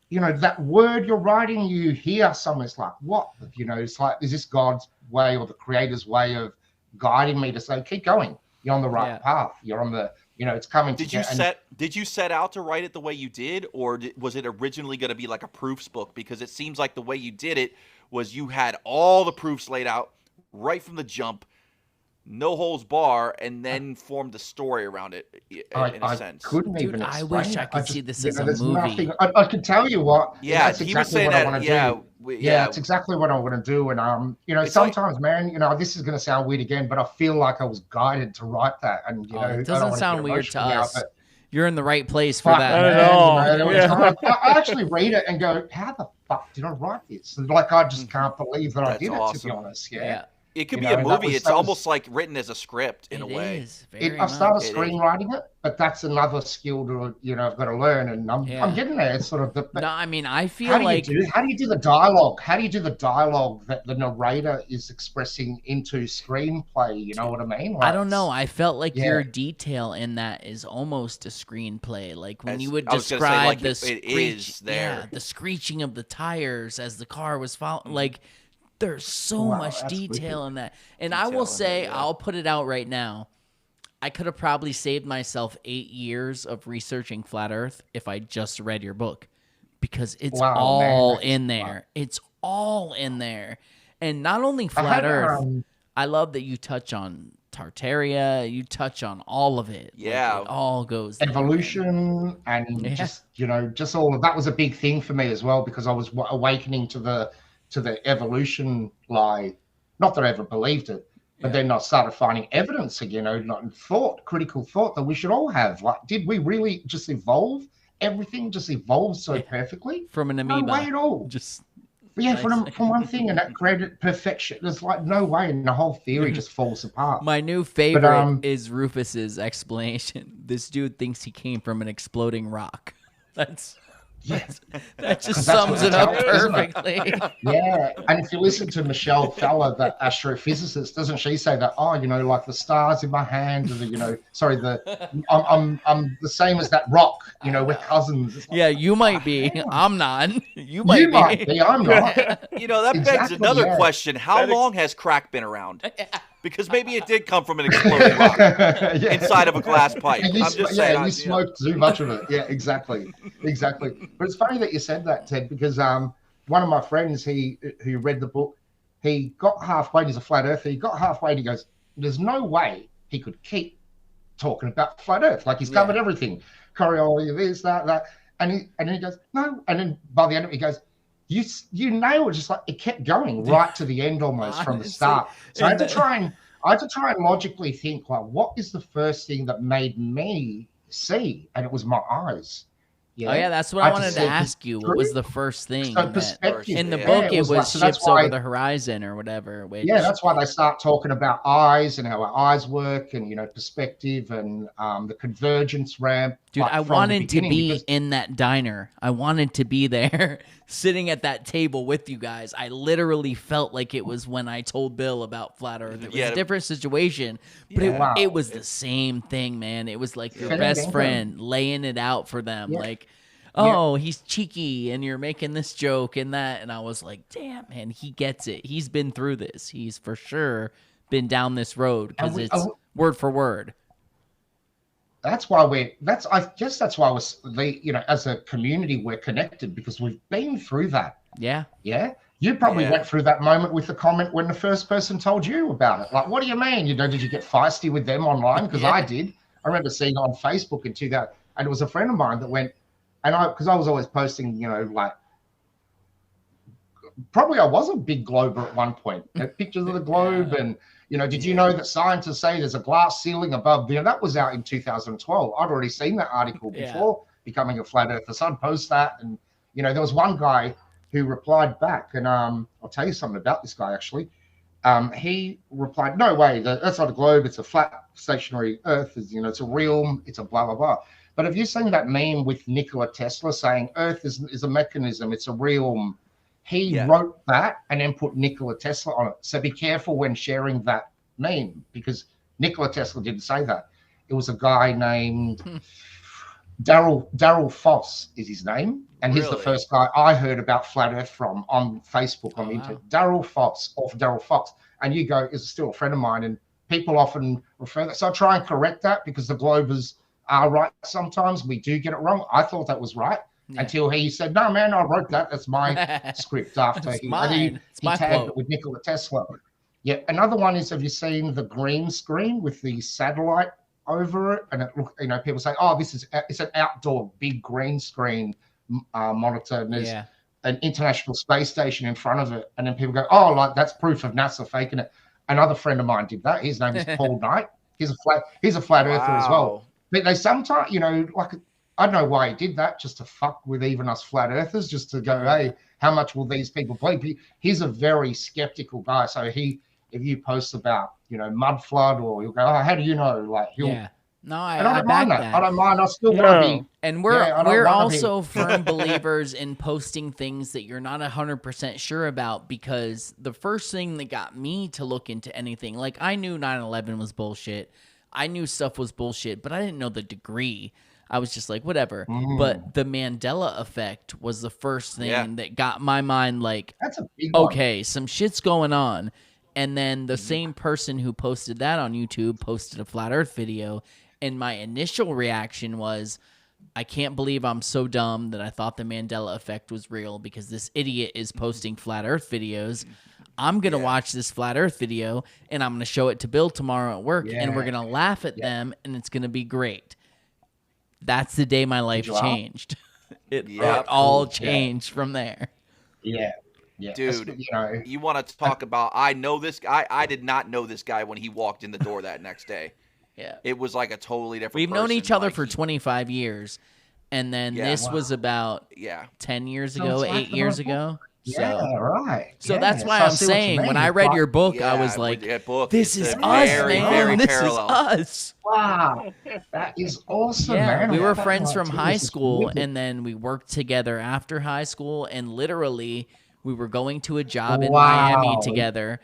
then, that word you're writing, you hear someone, it's like, what? It's like, is this God's way or the creator's way of guiding me to say, keep going. You're on the right path. You're on the It's coming Did together. Did you set out to write it the way you did, or was it originally going to be like a proofs book? Because it seems like the way you did it was you had all the proofs laid out right from the jump, no holds bar, and then formed a story around it in a sense. Couldn't Dude, even I explain wish I it. could see this you as know, a there's movie. nothing. I can tell you what. Yeah, that's he was exactly saying what I that. want to do. Yeah, it's exactly what I want to do. And It's sometimes, man, this is going to sound weird again, but I feel like I was guided to write that. And It I don't doesn't wanna sound get weird to emotional now, us. but You're in the right place for fuck, that. Not at man, all. there was Yeah. times- I actually read it and go, how the fuck did I write this? And like, I just can't believe that I That's did it, to awesome. be honest. Yeah. it could You be a know, that movie. was- It's that was- almost like written as a script in a way. It is. Very I've started much. It is. screenwriting it, but that's another skill to I've got to learn, and I'm getting there. It's sort of the. No, I mean, I How feel do like you do the dialogue? How do you do the dialogue that the narrator is expressing into screenplay? You know what I mean? I don't know. I felt like Yeah. your detail in that is almost a screenplay. Like when you would I was gonna say, describe like, the it is screech, there. the screeching of the tires as the car was following. Like there's so Wow, much that's detail wicked. in that. And I will Detail in say, it, yeah. I'll put it out right now. I could have probably saved myself 8 years of researching Flat Earth if I just read your book, because it's Wow, all man, in there. It's all in there. And not only Flat Earth, I love that you touch on Tartaria, you touch on all of it. Yeah. Like, it all goes there. evolution and Yeah. just all of that was a big thing for me as well, because I was awakening to the evolution lie. Not that I ever believed it, but then I started finding evidence again, not critical thought that we should all have. Like, did we really just evolve? Everything just evolved so perfectly From an amoeba. No way at all. Just Yeah, from one thing, and that created perfection. There's like no way, and the whole theory just falls apart. my new favorite is Rufus's explanation. This dude thinks he came from an exploding rock. That just sums it up perfectly. Yeah, and if you listen to Michelle Feller, the astrophysicist, doesn't she say that? Oh, like the stars in my hand, or I'm the same as that rock. We're cousins. It's like, Yeah, you might be. I'm not. You might be. I'm not. That begs Exactly, another yeah. question. How long has crack been around? Because maybe it did come from an exploding rock Yeah. inside of a glass pipe. And you, I'm just saying. you smoked too much of it. Yeah, exactly. But it's funny that you said that, Ted, because one of my friends, who read the book, he got halfway. He's a flat earther. He got halfway and he goes, "There's no way he could keep talking about flat Earth. Like, he's covered everything, Coriolis, this, that, and he goes, no. And then by the end of it, he goes, you nailed it. Just like it kept going right to the end, almost from the start. So I had to try and logically think, like, what is the first thing that made me see? And it was my eyes. Oh yeah, that's what I wanted to ask you. What was the first thing? So perspective. In the Yeah, book, it was like, so that's ships over the horizon or whatever. Which, yeah, that's why they start talking about eyes and how our eyes work, and perspective and the convergence ramp. Dude, like, I from the wanted to beginning, be because- in that diner. I wanted to be there, sitting at that table with you guys. I literally felt like it was when I told Bill about Flat Earth. It was a different situation, but it was the same thing, man. It was like your best friend laying it out for them. Like, oh, he's cheeky and you're making this joke and that. And I was like, damn, man, he gets it. He's been through this. He's for sure been down this road because it's word for word. That's why I guess that's why as a community, we're connected, because we've been through that. Yeah. Yeah. You probably went through that moment with the comment when the first person told you about it. Like, what do you mean? Did you get feisty with them online? Because I did. I remember seeing it on Facebook in 2000, and it was a friend of mine that went, because I was always posting, like, probably I was a big glober at one point. Pictures of the globe, and did you know that scientists say there's a glass ceiling above? That was out in 2012. I'd already seen that article before becoming a flat earther. So I'd post that, and there was one guy who replied back, and I'll tell you something about this guy actually. He replied, "No way, that's not a globe. It's a flat stationary Earth. It's a realm. It's a blah blah blah." But have you seen that meme with Nikola Tesla saying Earth is a mechanism? It's a realm. He wrote that and then put Nikola Tesla on it. So be careful when sharing that meme, because Nikola Tesla didn't say that. It was a guy named Daryl Foss is his name. And he's the first guy I heard about flat Earth from on Facebook, on the internet. Daryl Foss, or Daryl Fox. And you go, is still a friend of mine. And people often refer that. So I try and correct that, because the globe is are right sometimes. We do get it wrong. I thought that was right until he said, no, man, I wrote that. That's my script after he tagged it with Nikola Tesla. Yeah, another one is, have you seen the green screen with the satellite over it? And it look, people say, oh, it's an outdoor big green screen monitor, and there's an International Space Station in front of it. And then people go, oh, like that's proof of NASA faking it. Another friend of mine did that. His name is Paul Knight. He's a flat earther as well. But they sometimes, like, I don't know why he did that, just to fuck with even us flat earthers, just to go, hey, how much will these people believe? He's a very skeptical guy. So if you post about, mud flood, or you'll go, oh, how do you know? Like, No, I don't mind that. I don't mind. I still want to be. And we're also firm believers in posting things that you're not 100% sure about, because the first thing that got me to look into anything, like, I knew 9/11 was bullshit. I knew stuff was bullshit, but I didn't know the degree. I was just like, whatever. But the Mandela effect was the first thing that got my mind like, that's a big one. Okay, some shit's going on. And then the same person who posted that on YouTube posted a flat earth video. And my initial reaction was, I can't believe I'm so dumb that I thought the Mandela effect was real, because this idiot is posting flat earth videos. I'm going to watch this flat earth video, and I'm going to show it to Bill tomorrow at work, and we're going to laugh at them, and it's going to be great. That's the day my life changed. It all changed from there. Yeah. Dude, you want to talk about, I know this guy. I did not know this guy when he walked in the door that next day. Yeah. It was like a totally different We've person. known each other for 25 years. And then this was about 10 years ago, 8 years ago. Right. So that's why I'm saying, when I read your book, I was like, this is us, man. This is us. Wow. That is awesome, man. We were friends from high school, and then we worked together after high school, and literally we were going to a job in Miami together.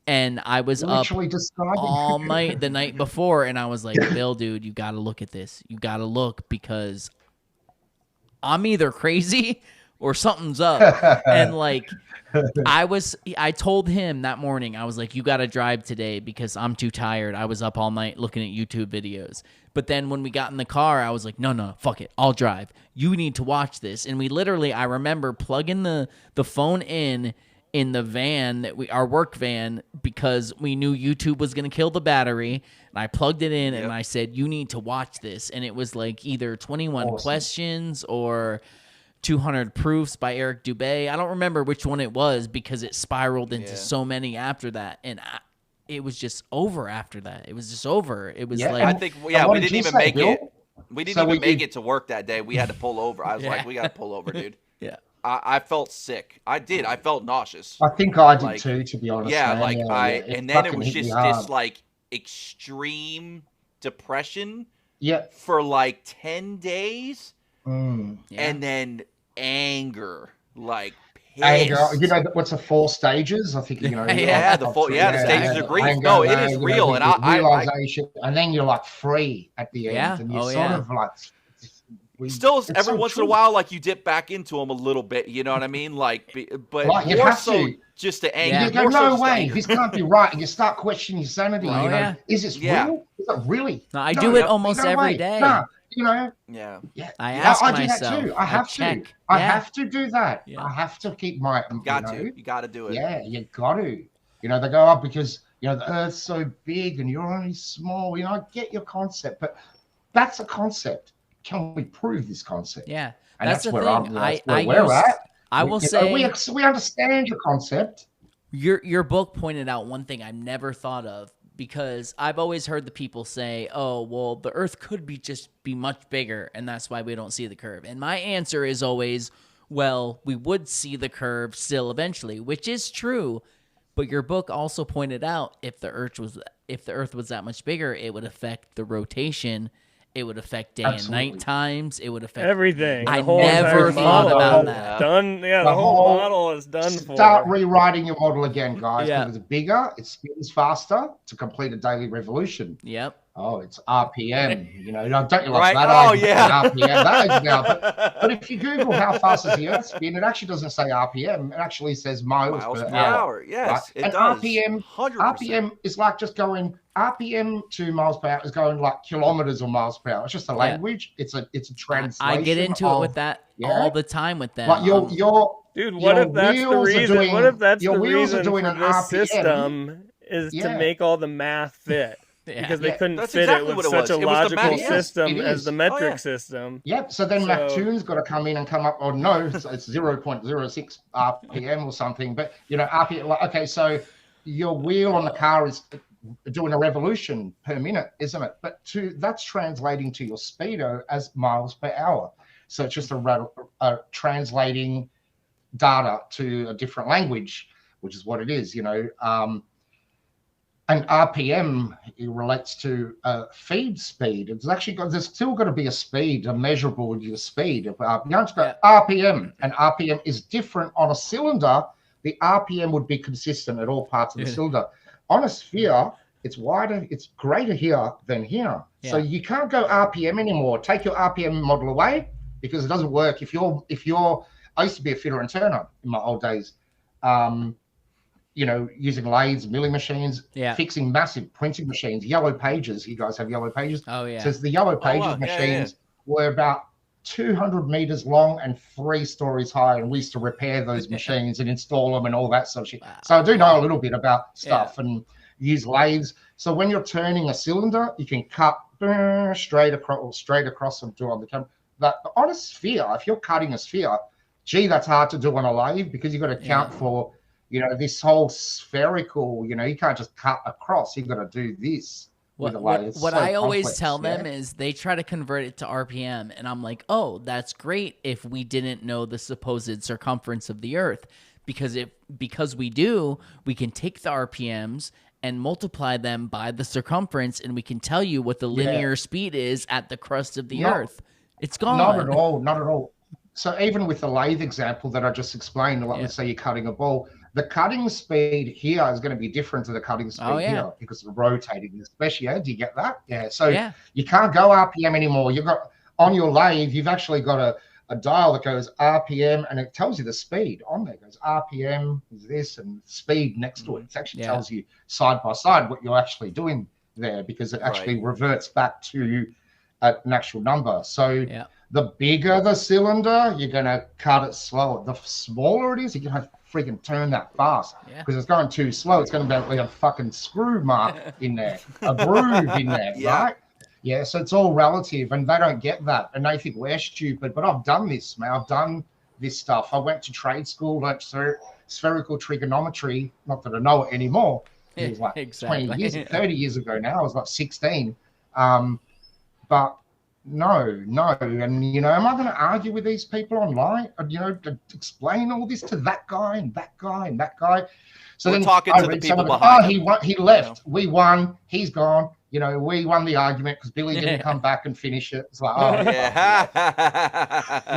And I was up all night the night before, and I was like, Bill, dude, you got to look at this. You got to look, because I'm either crazy or something's up. And like, I told him that morning, I was like, you got to drive today because I'm too tired. I was up all night looking at YouTube videos. But then when we got in the car, I was like, no, fuck it. I'll drive. You need to watch this. And we literally, I remember plugging the phone in the van, our work van, because we knew YouTube was going to kill the battery. And I plugged it in and I said, you need to watch this. And it was like either 21 Questions or 200 Proofs by Eric Dubay. I don't remember which one it was, because it spiraled into so many after that. And it was just over after that. It was just over. It was like, I think, we didn't even make it. We didn't even make it to work that day. We had to pull over. I was like, we got to pull over, dude. Yeah. I felt sick. I did. I felt nauseous. I think I did too, to be honest. Yeah, man. And then it was just this like extreme depression. Yeah. For like 10 days, and then anger, like piss. Anger. What's the 4 stages? I think the stages are grief. No, it is real, and realization, and then you're like free at the end, and you're sort of like. Still, every once in a while, like you dip back into them a little bit. You know what I mean? Like, but more so just the anger. You go, no way, this can't be right, and you start questioning your sanity. Is this real? Is it really? No, I do it almost every day. No, I ask I myself. Do that too. I have to. I have to do that. I have to keep my. You got to do it. Yeah, you got to. They go up because the Earth's so big and you're only small. I get your concept, but that's a concept. Can we prove this concept? Yeah, and that's where thing. we're at. I will say we understand your concept. Your book pointed out one thing I've never thought of, because I've always heard the people say, "Oh, well, the Earth could be much bigger, and that's why we don't see the curve." And my answer is always, "Well, we would see the curve still eventually," which is true. But your book also pointed out if the Earth was that much bigger, it would affect the rotation. It would affect day and night times. It would affect everything. I never thought about that. The whole model is done for. Start rewriting your model again, guys. Because it's bigger, it spins faster to complete a daily revolution. Yep. Oh, it's RPM. You know, don't you love Right? that? Oh, yeah. RPM. That is now. But if you Google how fast does the Earth spin, it actually doesn't say RPM. It actually says miles per hour. Yes, Right? it And does. RPM, 100%. RPM is like just going RPM to miles per hour is going like kilometers or miles per hour. It's just a language. It's a translation. I get into it with that all the time with them. Like your dude, what if that's the reason? What if that's the reason for this RPM system is to make all the math fit? Because they couldn't That's fit exactly it with what such a it was. logical Yes, system as the metric system. Yep. So then Machun's got to come in and come up. Or no, it's 0.06 RPM or something. But you know, RPM. Like, okay, so your wheel on the car is doing a revolution per minute, isn't it? But that's translating to your speedo as miles per hour. So it's just a translating data to a different language, which is what it is. You know. And RPM, it relates to feed speed. There's still got to be a speed, a measurable speed. You don't go RPM, and RPM is different on a cylinder. The RPM would be consistent at all parts of the cylinder. On a sphere, it's wider, it's greater here than here. Yeah. So you can't go RPM anymore. Take your RPM model away because it doesn't work. If you're, I used to be a fitter and turner in my old days. You know, using lathes, milling machines, fixing massive printing machines, yellow pages. You guys have yellow pages? Oh, yeah. So the yellow pages machines were about 200 meters long and 3 stories high. And we used to repair those machines and install them and all that sort of shit. Wow. So I do know a little bit about stuff and use lathes. So when you're turning a cylinder, you can cut straight across and do on the camera. But on a sphere, if you're cutting a sphere, gee, that's hard to do on a lathe because you've got to count for, you know, this whole spherical, you know, you can't just cut across. You've got to do this. What I always tell them is they try to convert it to RPM. And I'm like, oh, that's great if we didn't know the supposed circumference of the Earth. Because we do, we can take the RPMs and multiply them by the circumference, and we can tell you what the linear speed is at the crust of the Earth. It's gone. Not at all. So even with the lathe example that I just explained, let's say you're cutting a ball, the cutting speed here is going to be different to the cutting speed here because of rotating, especially. Do you get that? Yeah. So you can't go RPM anymore. You've got on your lathe, you've actually got a dial that goes RPM and it tells you the speed on there. It goes RPM is this and speed next to it. It actually tells you side by side what you're actually doing there because it actually reverts back to an actual number. So the bigger the cylinder, you're going to cut it slower. The smaller it is, you're going to freaking turn that fast because it's going too slow. It's going to be like a fucking screw mark in there, a groove in there, right? Yeah, so it's all relative, and they don't get that, and they think we're stupid. But I've done this, man. I've done this stuff. I went to trade school, learned spherical trigonometry. Not that I know it anymore. It was like 20 years, 30 years ago now. I was like 16. But no. And, you know, am I going to argue with these people online? You know, to explain all this to that guy and that guy and that guy? So we're then talking to the people behind he left. You know? We won. He's gone. You know, we won the argument because Billy didn't come back and finish it. It's like,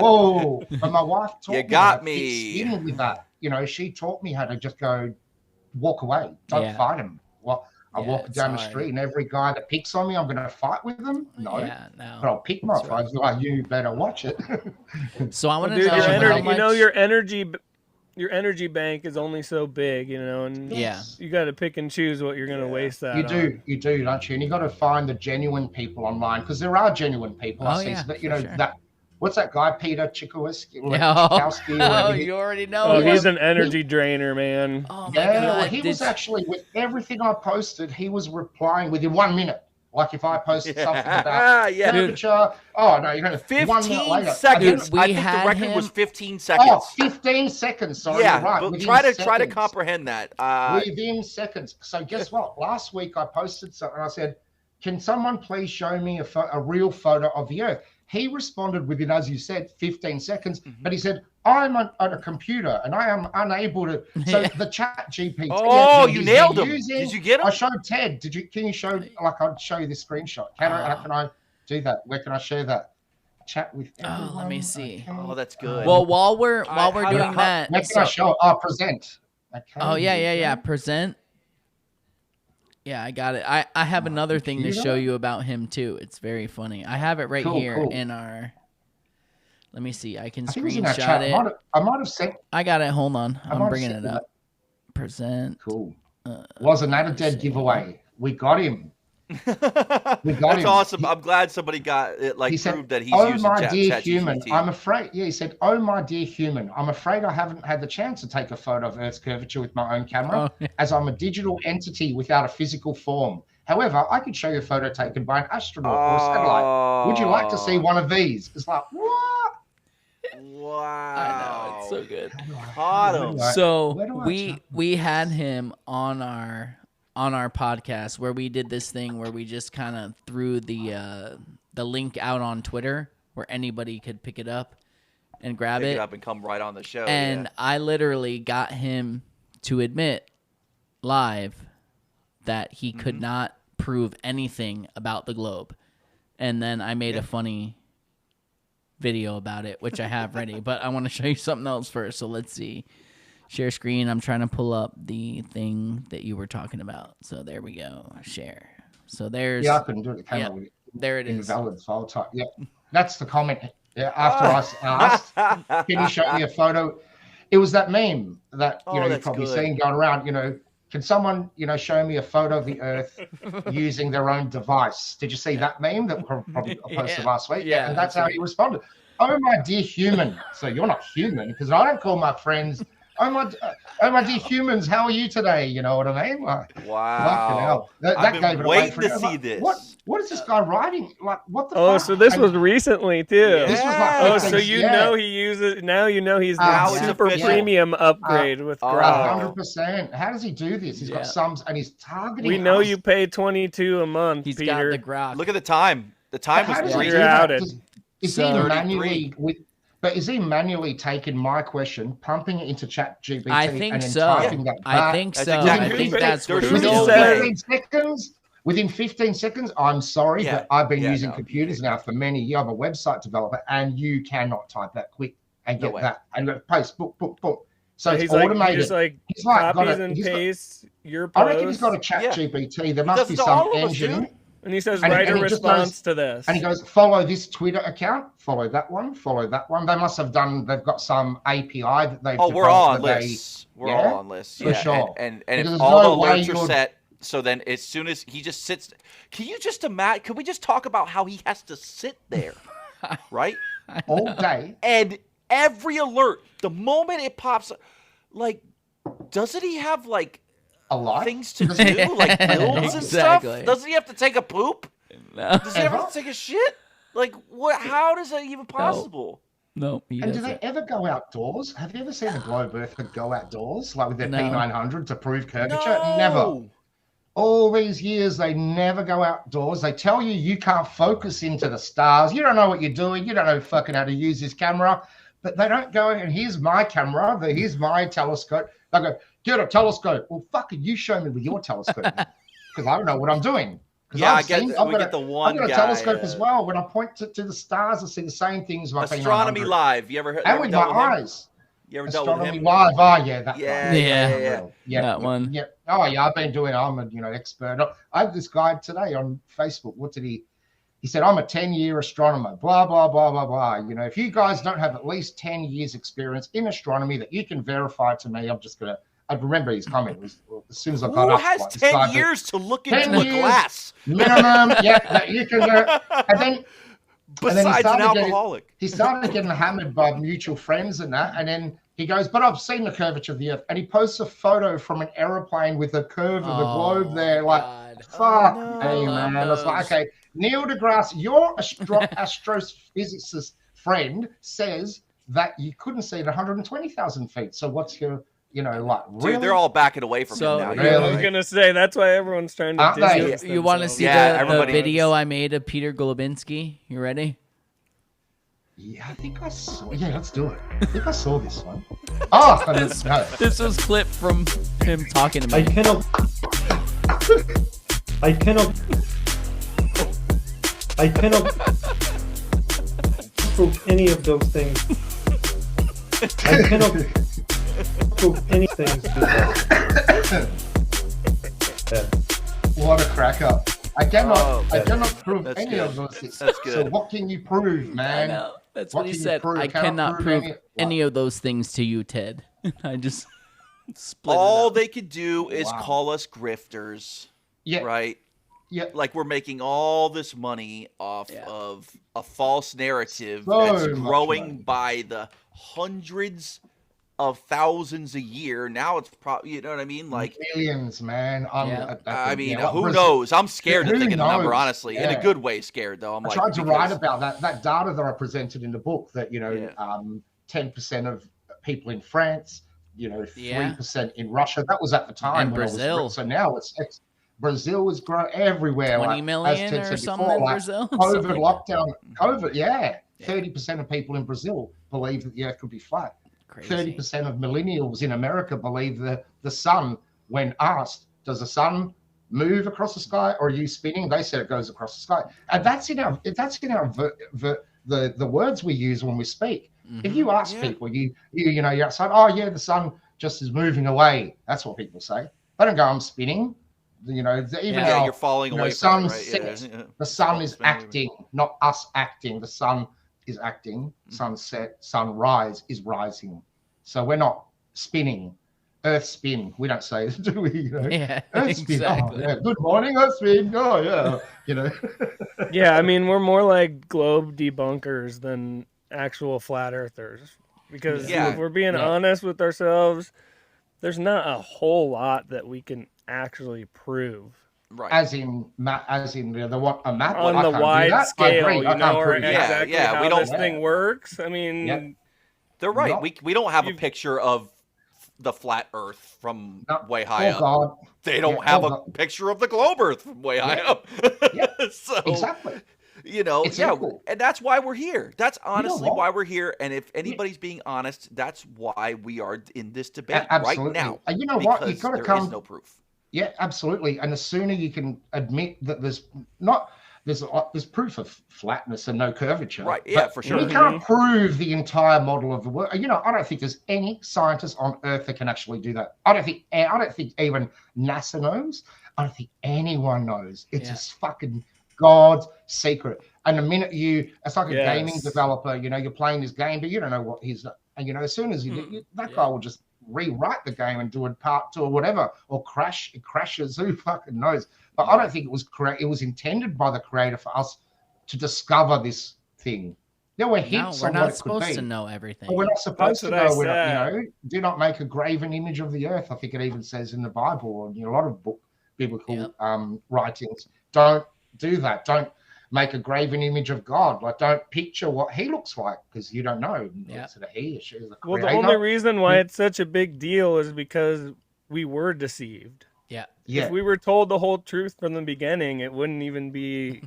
whoa. But my wife taught me spinning with that. You know, she taught me how to just go walk away. Don't fight him. I walk down the street and every guy that picks on me, I'm going to fight with them. No. But I'll pick my fights. Like, you better watch it. So I want to know you know, your energy bank is only so big, you know, and you got to pick and choose what you're going to waste that on. You do, don't you? And you got to find the genuine people online because there are genuine people. What's that guy, Peter Chikowski? You already know. Oh, he's an energy drainer, man. Oh, my God. Well, he was actually, with everything I posted, he was replying within 1 minute. Like if I posted something about temperature, 15 seconds. I think the record was 15 seconds. Oh, 15 seconds. Sorry, you're right. But try to comprehend that. Within seconds. So guess what? Last week I posted something. I said, "Can someone please show me a real photo of the Earth?" He responded within, as you said, 15 seconds. But he said, "I'm on a computer and I am unable to." So the chat GPT. Oh, you nailed him. Did you get him? I showed Ted. Can you show? Like, I'd show you this screenshot. How can I do that? Where can I share that? Chat with everyone. Let me see. Oh, that's good. Well, while we're doing that, where can I show? Present. Okay. Oh yeah. Present. Yeah, I got it. I have another thing to show you about him too. It's very funny. I have it right here in our. Let me see. I can screenshot it. I might have sent. I got it. Hold on. I'm bringing it up. Present. Cool. Wasn't that a dead giveaway? We got him. That's awesome. I'm glad somebody got it. Like, he proved that he's using my dear human, I'm afraid. Yeah, he said, "Oh my dear human, I'm afraid I haven't had the chance to take a photo of Earth's curvature with my own camera, as I'm a digital entity without a physical form. However, I could show you a photo taken by an astronaut or a satellite. Would you like to see one of these?" It's like, what? Wow. I know, it's so good. So we had him on our podcast where we did this thing where we just kind of threw the link out on Twitter where anybody could pick it up and grab it up and come right on the show. And I literally got him to admit live that he could not prove anything about the globe. And then I made a funny video about it, which I have ready, but I want to show you something else first. So let's see. Share screen. I'm trying to pull up the thing that you were talking about. So there we go. Share. So there's. Yeah, I couldn't do it. There it is. Invalid file type. Yeah, that's the comment. Yeah, after I asked, can you show me a photo? It was that meme that you've probably seen going around. Can someone show me a photo of the Earth using their own device? Did you see that meme that probably posted last week? Yeah, and that's how he responded. Oh my dear human. So you're not human because I don't call my friends. Oh my dear humans, how are you today? You know what I mean? Like, wow. That gave it away waiting to see this. What is this guy writing? Like, what the fuck? so this was recently too. Yeah. This was so he uses now he's the super premium upgrade with Grok. 100%. How does he do this? He's got sums and he's targeting. We know you pay $22 a month. He's Peter. got the Grok. Look at the time. The time was 3 hours. Is he manually But is he manually taking my question, pumping it into ChatGPT, I think and then so. typing that back? I think so. I think that's what it is. Within 15 seconds, I'm sorry, but I've been using computers now for many years. I'm a website developer, and you cannot type that quick and get that. And post, book. So it's automated. He's like copies and pastes your post. I reckon he's got a ChatGPT. There must be some engine. And he says, write a response to this. And he goes, follow this Twitter account, follow that one. They must have they've got some API that they've we're all on lists. We're all on lists. For sure. And all the alerts are set. So then as soon as he just sits, can you just imagine, can we just talk about how he has to sit there, right? All day. And every alert, the moment it pops up, like, doesn't he have, like, a lot things to do, like bills and stuff? Doesn't he have to take a poop? No. Does he have to take a shit? Like, what? How is that even possible? No. And do they ever go outdoors? Have you ever seen a globe earther go outdoors, like with their P900 to prove curvature? No. Never. All these years, they never go outdoors. They tell you can't focus into the stars. You don't know what you're doing. You don't know fucking how to use this camera. But they don't go, and here's my camera. Here's my telescope. They go, get a telescope. Well, fucking you show me with your telescope. Because I don't know what I'm doing. Yeah, I've got a telescope as well. When I point to the stars, I see the same things. Astronomy Live. You ever heard? And with my eyes. You ever dealt with him? Live. Oh, yeah, that one. Yeah, that one. Yeah. Oh, yeah, I've been doing. I'm a expert. I have this guy today on Facebook. What did he? He said, I'm a 10-year astronomer. Blah blah blah blah blah. If you guys don't have at least 10 years experience in astronomy that you can verify to me, I'm just gonna. I remember his comment was as soon as I got up. Who has 10 years to look into a glass? Minimum, that you can. And then besides an alcoholic, he started getting hammered by mutual friends and that. And then he goes, but I've seen the curvature of the Earth. And he posts a photo from an aeroplane with the curve of the globe there. Like, fuck, hey man. I was like, okay, Neil deGrasse, your astrophysicist friend says that you couldn't see it 120,000 feet. So what's your really? Dude, they're all backing away from him now. Really? I was gonna say that's why everyone's trying to distance You want to see the video I made of Peter Golubinski? You ready? Yeah, I think I saw. Yeah, let's do it. I think I saw this one. Oh, this was clipped from him talking to me. I cannot prove any of those things. I cannot prove anything to that. What a cracker. I cannot prove any good. of those things. That's good. So what can you prove, man? I know. That's what he said. Prove? I cannot prove any of those things to you, Ted. I just split all it up. they could do is call us grifters. Yeah. Right? Yeah. Like we're making all this money off of a false narrative So that's much growing money. by the hundreds of thousands a year. Now it's probably, you know what I mean? Like millions, man. Who knows? I'm scared to think of the number, knows? honestly. In a good way scared, though. I tried to write about that data that I presented in the book that, 10% of people in France, 3% in Russia. That was at the time. And Brazil. So now it's Brazil is growing everywhere. 20 million or something in Brazil. COVID lockdown. 30% of people in Brazil believe that the earth could be flat. Crazy. 30% of millennials in America believe that the sun, when asked, does the sun move across the sky or are you spinning? They said it goes across the sky. And that's in our the words we use when we speak. Mm-hmm. If you ask people, you're outside, oh yeah, the sun just is moving away. That's what people say. They don't go, I'm spinning. You're falling away from it, right? Sets, the sun is acting, not us acting. The sun is acting. Sunset, sunrise is rising. So we're not spinning. Earth spin. We don't say it, do we? Earth spin. Exactly. Oh, yeah. Good morning, Earth spin. Oh yeah. Yeah, I mean, we're more like globe debunkers than actual flat earthers. Because if we're being honest with ourselves, there's not a whole lot that we can actually prove. Right. As in a map on the wide scale, or exactly how this thing works. I mean, they're right. We don't have a picture of the flat Earth from way high up. God. They don't have a picture of the globe Earth from way high up. So, exactly. And that's why we're here. That's honestly why we're here. And if anybody's being honest, that's why we are in this debate right now. You know what? You've got to come. There is no proof. Yeah, absolutely. And the sooner you can admit that there's proof of flatness and no curvature. Right. Yeah, for sure. We can't prove the entire model of the world. I don't think there's any scientist on Earth that can actually do that. I don't think even NASA knows. I don't think anyone knows. It's just fucking God's secret. And the minute it's like a gaming developer, you're playing this game, but you don't know what he's, and as soon as that guy will just rewrite the game and do a part 2 or whatever, or it crashes, who fucking knows. But I don't think it was correct. It was intended by the creator for us to discover this thing. There were hints on what it could be. We're not supposed to know everything. But we're not supposed to know. Do not make a graven image of the earth. I think it even says in the Bible, and a lot of biblical writings. Don't do that. Don't make a graven image of God. Like, don't picture what he looks like, because you don't know. Is it a he or she? Is the creator? Well, the only reason why it's such a big deal is because we were deceived. Yeah. If we were told the whole truth from the beginning, it wouldn't even be,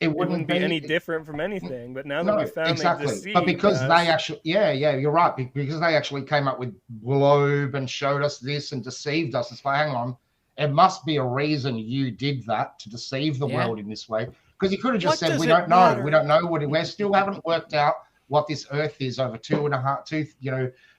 it wouldn't be any different from anything. But now that we found they deceived but because us, they actually, you're right. Because they actually came up with globe and showed us this and deceived us. It's like, hang on, it must be a reason you did that to deceive the world in this way. Because you could have just said, we don't know. We don't know we still haven't worked out what this Earth is over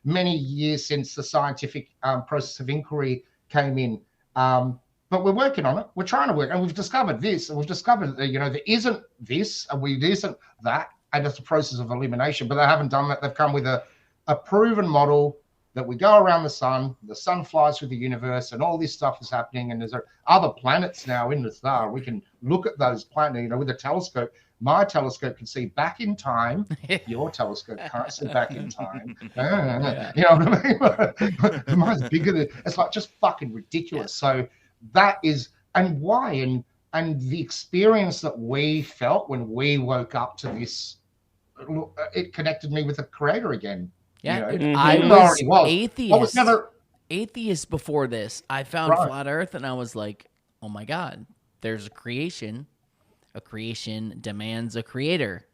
many years since the scientific process of inquiry came in. But we're working on it. We're trying to work, and we've discovered this, and we've discovered that there isn't this, and there isn't that, and it's a process of elimination. But they haven't done that. They've come with a proven model that we go around the sun flies through the universe, and all this stuff is happening. And there's other planets now in the star. We can look at those planets, with a telescope. My telescope can see back in time. Your telescope can't see back in time. You know what I mean? Mine's bigger than. It's like just fucking ridiculous. So that is, and why, and the experience that we felt when we woke up to this, it connected me with the creator again. Yeah, I was atheist. I was never atheist before this. I found flat Earth, and I was like, "Oh my God, there's a creation. A creation demands a creator.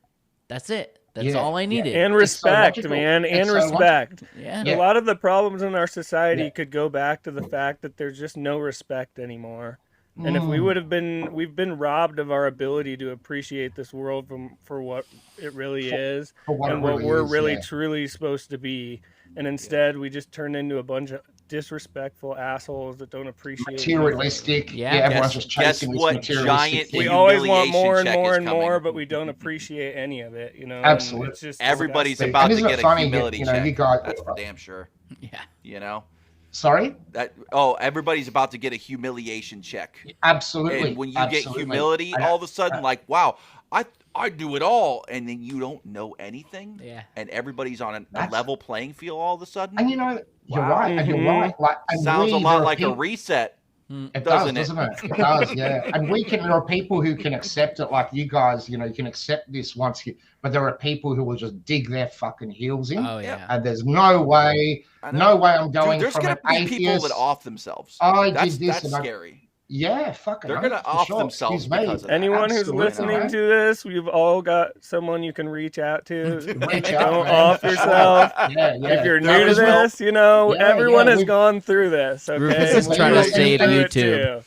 That's it. That's all I needed." And respect, man, and respect. Yeah. A lot of the problems in our society could go back to the fact that there's just no respect anymore. And if we've been robbed of our ability to appreciate this world for what it really is, and what we're really truly supposed to be. And instead we just turn into a bunch of disrespectful assholes that don't appreciate materialistic. Yeah. Everyone's just chasing guess this what materialistic giant thing. We always want humiliation more and check more is and more, coming. but we don't appreciate any of it. You know, and Absolutely. it's just Everybody's disgusting. about And to isn't it get a funny, humility you know, check. you guys- That's for damn sure. Yeah. You know Sorry? that. Everybody's about to get a humiliation check. Absolutely. And when you Absolutely. get humility, all of a sudden, like, wow, I do it all, and then you don't know anything. Yeah. And everybody's on a That's- level playing field all of a sudden. And you know, you're Wow. right, and you're right. Like, and Sounds a there lot are like a people- reset. It doesn't does, doesn't it? It does, yeah. And there are people who can accept it, like you guys. You know, you can accept this once you. But there are people who will just dig their fucking heels in. Oh yeah. And there's no way, I'm going Dude, there's from gonna an be people atheist. that off themselves. That's scary. Yeah, fucking. They're gonna off themselves Excuse me. because of that. Anyone who's Absolutely, listening man. to this, we've all got someone you can reach out to. Reach out, Don't man. off yourself. Yeah. If you're There new to is no- this, you know, Yeah, everyone has we- gone through this. Okay, Rufus is We trying to will save do it YouTube. too.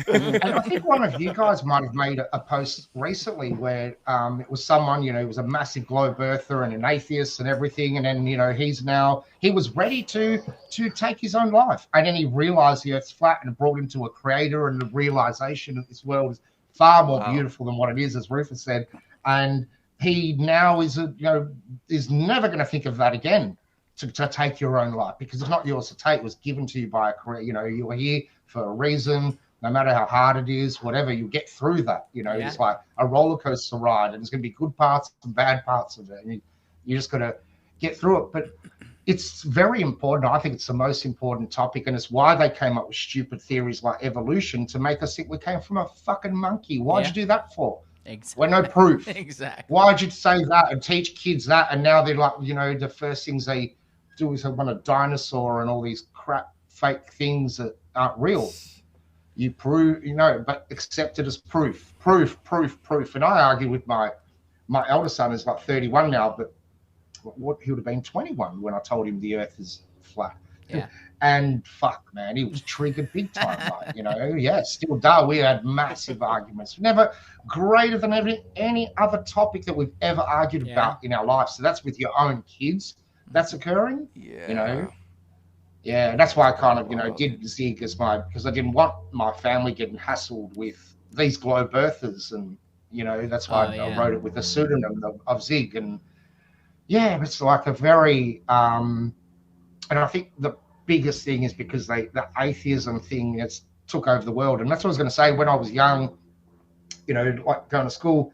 And I think one of you guys might have made a post recently where it was someone, you know, he was a massive globe earther and an atheist and everything, and then, you know, he was ready to take his own life, and then he realized the Earth's flat, and it brought him to a creator and the realization that this world is far more beautiful than what it is, as Rufus said, and he now is never going to think of that again. To take your own life, because it's not yours to take. It was given to you by a creator. You know, you were here for a reason. No matter how hard it is, whatever, you get through that. You know, It's like a roller coaster ride, and there's going to be good parts and bad parts of it, and you just got to get through it. But it's very important. I think it's the most important topic, and it's why they came up with stupid theories like evolution to make us think we came from a fucking monkey. Why'd you do that for? Exactly. Well, no proof. Exactly. Why'd you say that and teach kids that? And now they're like, you know, the first things they do is they want a dinosaur and all these crap fake things that aren't real. You prove, you know, but accept it as proof. And I argue with my elder son is like 31 now, but he would have been 21 when I told him the Earth is flat. Yeah. And fuck, man, he was triggered big time, like, you know. Yeah, still duh. We had massive arguments, never greater than any other topic that we've ever argued about in our life. So that's with your own kids. That's occurring. Yeah. You know. Yeah, that's why I kind of, you know, did Zig as because I didn't want my family getting hassled with these globe earthers, and you know that's why I wrote it with the pseudonym of Zig, and yeah, it's like a very and I think the biggest thing is because the atheism thing has took over the world, and that's what I was going to say. When I was young, you know, like going to school,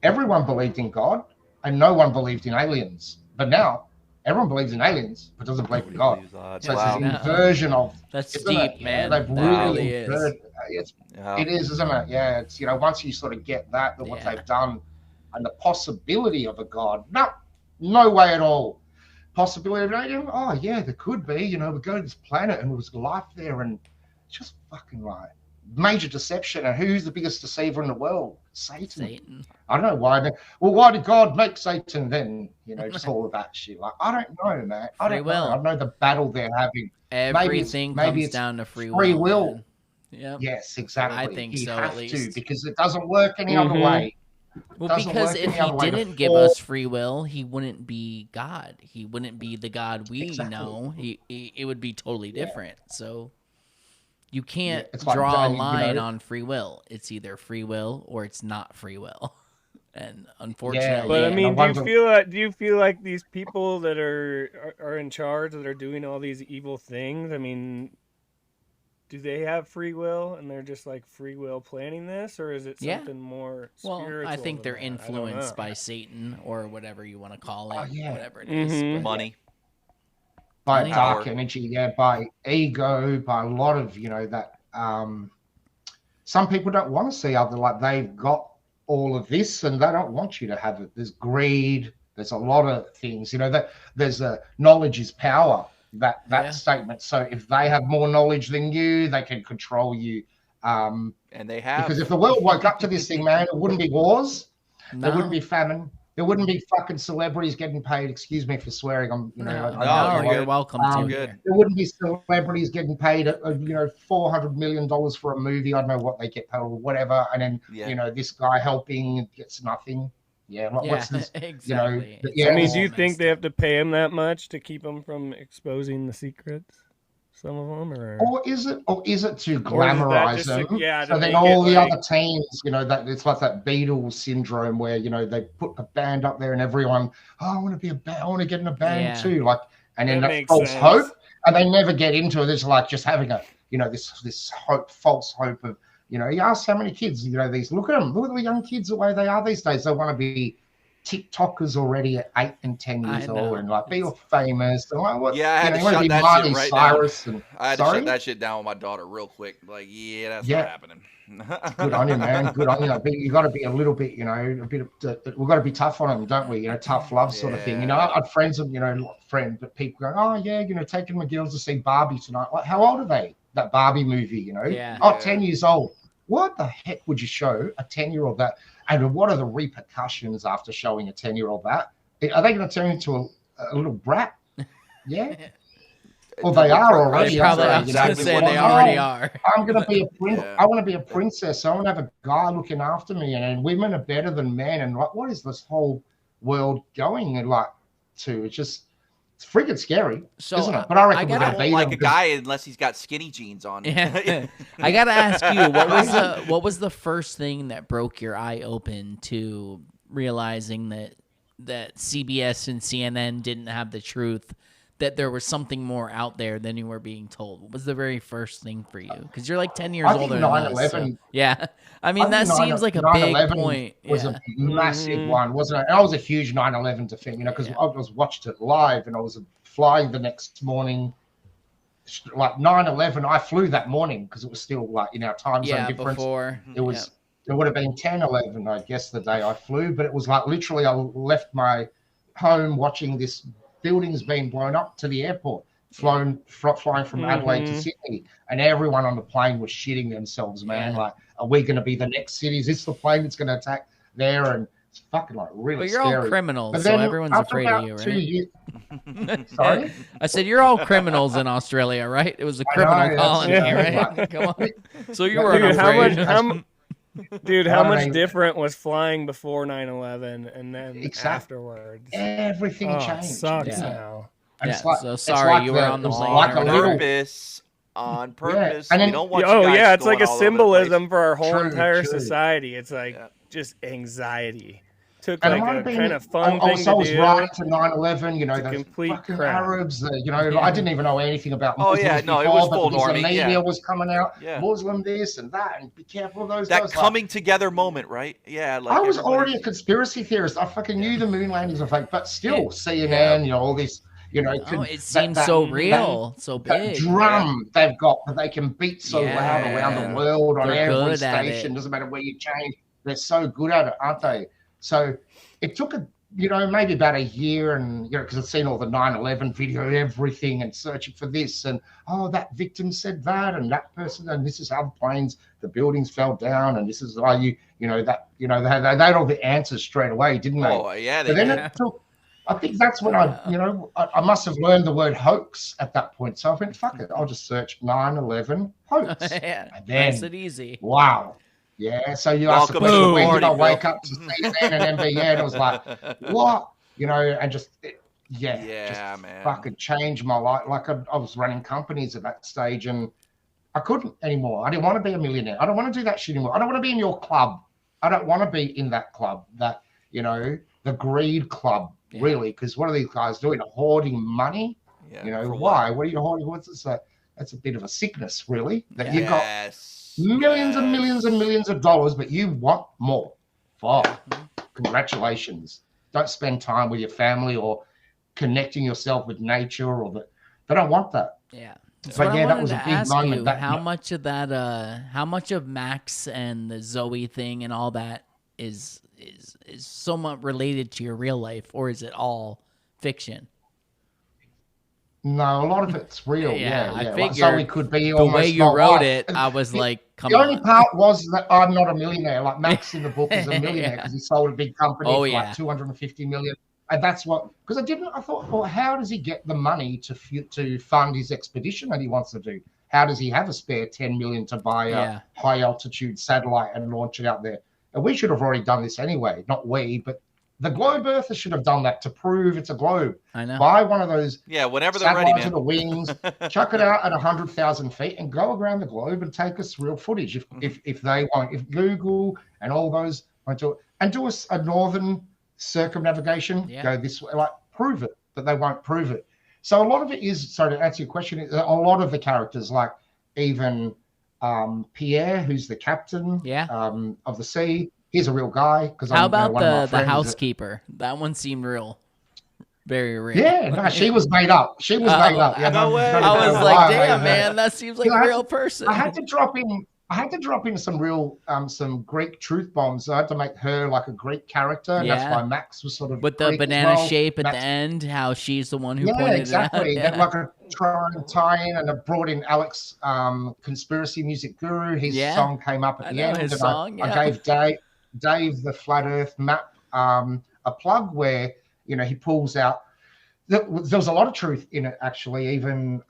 everyone believed in God, and no one believed in aliens, but now. Everyone believes in aliens, but doesn't believe in God. So it's this inversion of that's deep, man. They've really is. It is, isn't it? Yeah, it's, you know, once you sort of get that what they've done, and the possibility of a God, no way at all. Possibility of alien? Oh yeah, there could be. You know, we go to this planet and there's life there, and it's just fucking like major deception. And who's the biggest deceiver in the world? Satan. I don't know why. Well, why did God make Satan then? You know, just all of that shit. Like, I don't know, man. I don't know. I know the battle they're having. Everything comes down to free will. Yeah. Yes, exactly. I think so, at least. Because it doesn't work any other way. Well, because if he didn't give us free will, he wouldn't be God. He wouldn't be the God we know. It would be totally different. So you can't draw a line on free will. It's either free will or it's not free will. And unfortunately, but I mean, do you feel like these people that are in charge, that are doing all these evil things, I mean, do they have free will and they're just like free will planning this, or is it something more spiritual? Well, I think they're influenced by Satan or whatever you want to call it, whatever it is. But, money. By dark energy, by ego, by a lot of, you know, that some people don't want to see other, like they've got all of this and they don't want you to have it. There's greed, there's a lot of things, you know, that there's a knowledge is power, that statement. So if they have more knowledge than you, they can control you. And they have. Because if the world woke up to this thing, man, it wouldn't be wars, there wouldn't be famine. There wouldn't be fucking celebrities getting paid. Excuse me for swearing. You're welcome to. There wouldn't be celebrities getting paid, you know, $400 million for a movie. I don't know what they get paid or whatever. And then, you know, this guy helping gets nothing. Yeah. What's this? Exactly. You know, I mean, do you think they have to pay him that much to keep him from exposing the secrets? Some of them, or is it to glamorize them? Yeah, so then all the other teams, that it's like that Beatles syndrome where they put a band up there and everyone, I want to be a band, I want to get in a band too, and then that false hope, and they never get into it. It's like just having a this hope, false hope of you ask how many kids these look at the young kids the way they are these days. They want to be TikTokers already at 8 and 10 years old and be all famous. And I had to shut that shit right Cyrus down. I had to shut that shit down with my daughter real quick. Like, that's not happening. Good on you, man. Good on you. But you got to be a little bit, we've got to be tough on them, don't we? Tough love sort of thing. I had friends of, but people go, oh yeah, taking my girls to see Barbie tonight. Like, how old are they? That Barbie movie, 10 years old. What the heck would you show a 10-year-old that? And what are the repercussions after showing a 10-year-old that? Are they going to turn into a little brat? Yeah. Well, they are already. They already are. I'm going to be a prince. I want to be a princess. I want to have a guy looking after me, and women are better than men. And what is this whole world going to? It's freaking scary, isn't it? But I reckon we're going to be like a guy unless he's got skinny jeans on. Yeah. I got to ask you, what was the first thing that broke your eye open to realizing that CBS and CNN didn't have the truth, that there was something more out there than you were being told? What was the very first thing for you? Because you're like 10 years older than us. So, yeah. I mean, that seems like a big point. Was a massive one, wasn't it? And I was a huge 9/11 defender, because I watched it live, and I was flying the next morning. Like 9/11, I flew that morning because it was still in our time zone difference. Before. It was. It would have been 10/11, I guess, the day I flew, but it was literally I left my home watching this buildings being blown up to the airport, flying from Adelaide to Sydney, and everyone on the plane was shitting themselves, man. Like, are we going to be the next city? Is this the plane that's going to attack there? And it's fucking really scary. But you're all criminals, so everyone's afraid of you, right? Sorry? I said you're all criminals in Australia, right? It was a criminal colony, right? Come on. So you were afraid. How much different was flying before 9/11 and then afterwards? Everything changed. Sucks now. So sorry you were on the plane. On purpose. And then, we don't want you guys it's like a symbolism for our whole entire true. society. It's like just anxiety. Took like a kind of fun thing to do. I was right to 9/11, the complete fucking crap. Arabs, I didn't even know anything about Muslims it was full the normie. media was coming out, Muslim this and that, and be careful of those that guys. coming together moment, right? Yeah. I was already a conspiracy theorist. I fucking knew the moon landings were fake, but still, CNN, all this, it seems so real, so big. That drum they've got that they can beat so loud around the world on every station. Doesn't matter where you change. They're so good at it, aren't they? So it took maybe about a year, and because I've seen all the 9/11 video, everything, and searching for this, and that victim said that, and that person, and this is how the buildings fell down, and this is why they had all the answers straight away, didn't they? Oh yeah, but then it took. I think that's when I must have learned the word hoax at that point. So I went, fuck it, I'll just search 9/11 hoax. And then, nice and easy. Wow. Yeah, so you asked the question, when did I wake up to CNN and NBA? And it was like, what? And just, man. Fucking changed my life. Like, I was running companies at that stage, and I couldn't anymore. I didn't want to be a millionaire. I don't want to do that shit anymore. I don't want to be in your club. I don't want to be in that club, the greed club, really, because what are these guys doing? Hoarding money? Yeah, why? What are you hoarding? That's a bit of a sickness, really, that you've got millions and millions and millions of dollars, but you want more. Congratulations. Don't spend time with your family or connecting yourself with nature, they don't want that. Yeah. But that was a big moment. How much of that, how much of Max and the Zoe thing and all that is somewhat related to your real life, or is it all fiction? No, a lot of it's real. I figured. Zoe could be the way you wrote it, I was like, come on. The only part was that I'm not a millionaire. Like Max in the book is a millionaire because he sold a big company for like 250 million. And that's what, because I thought, well, how does he get the money to fund his expedition that he wants to do? How does he have a spare 10 million to buy a high altitude satellite and launch it out there? And we should have already done this anyway. Not we, but The globe Earthers should have done that to prove it's a globe. I know. Buy one of those whenever they're ready, satellites man. with the wings, chuck it out at 100,000 feet and go around the globe and take us real footage. If they won't, if Google and all those won't do it, and do us a northern circumnavigation, go this way, like prove it, but they won't prove it. So a lot of it is, so to answer your question, a lot of the characters, like even Pierre, who's the captain of the sea, he's a real guy. How about the housekeeper? That one seemed real, very real. Yeah, no, she was made up. She was made up. Yeah, no way. I was like, damn, man, that seems like a real person. I had to drop in some real some Greek truth bombs. I had to make her like a Greek character. And that's why Max was sort of with the Greek banana shape at the end. How she's the one who pointed exactly. it out. Like a tie in, and I brought in Alex, conspiracy music guru. His song came up at the end. His song, I gave Dave the flat Earth map a plug where he pulls out. There was a lot of truth in it, actually. Even